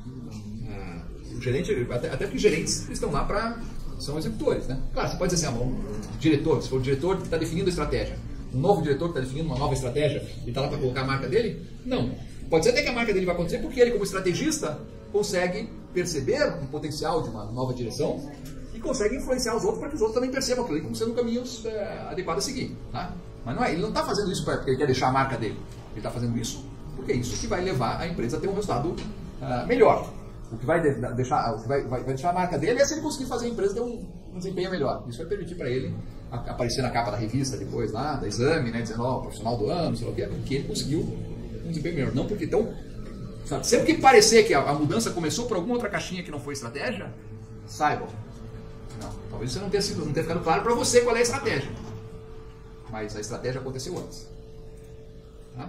O gerente, até porque os gerentes estão lá para... são executores, né? Claro, você pode dizer assim, diretor, se for o diretor que está definindo a estratégia, um novo diretor que está definindo uma nova estratégia e está lá para colocar a marca dele, não. Pode ser até que a marca dele vai acontecer porque ele, como estrategista, consegue perceber o potencial de uma nova direção e consegue influenciar os outros para que os outros também percebam aquilo como sendo um caminho adequado a seguir. Tá? Mas não ele não está fazendo isso porque ele quer deixar a marca dele. Ele está fazendo isso porque é isso que vai levar a empresa a ter um resultado melhor. O que vai deixar a marca dele é se ele conseguir fazer a empresa ter um desempenho melhor. Isso vai permitir para ele aparecer na capa da revista depois, lá, da Exame, né, dizendo, profissional do ano, sei lá o que, porque ele conseguiu um desempenho melhor. Não porque, então, sabe, sempre que parecer que a mudança começou por alguma outra caixinha que não foi estratégia, saibam. Não, talvez isso não tenha ficado claro para você qual é a estratégia. Mas a estratégia aconteceu antes. Tá?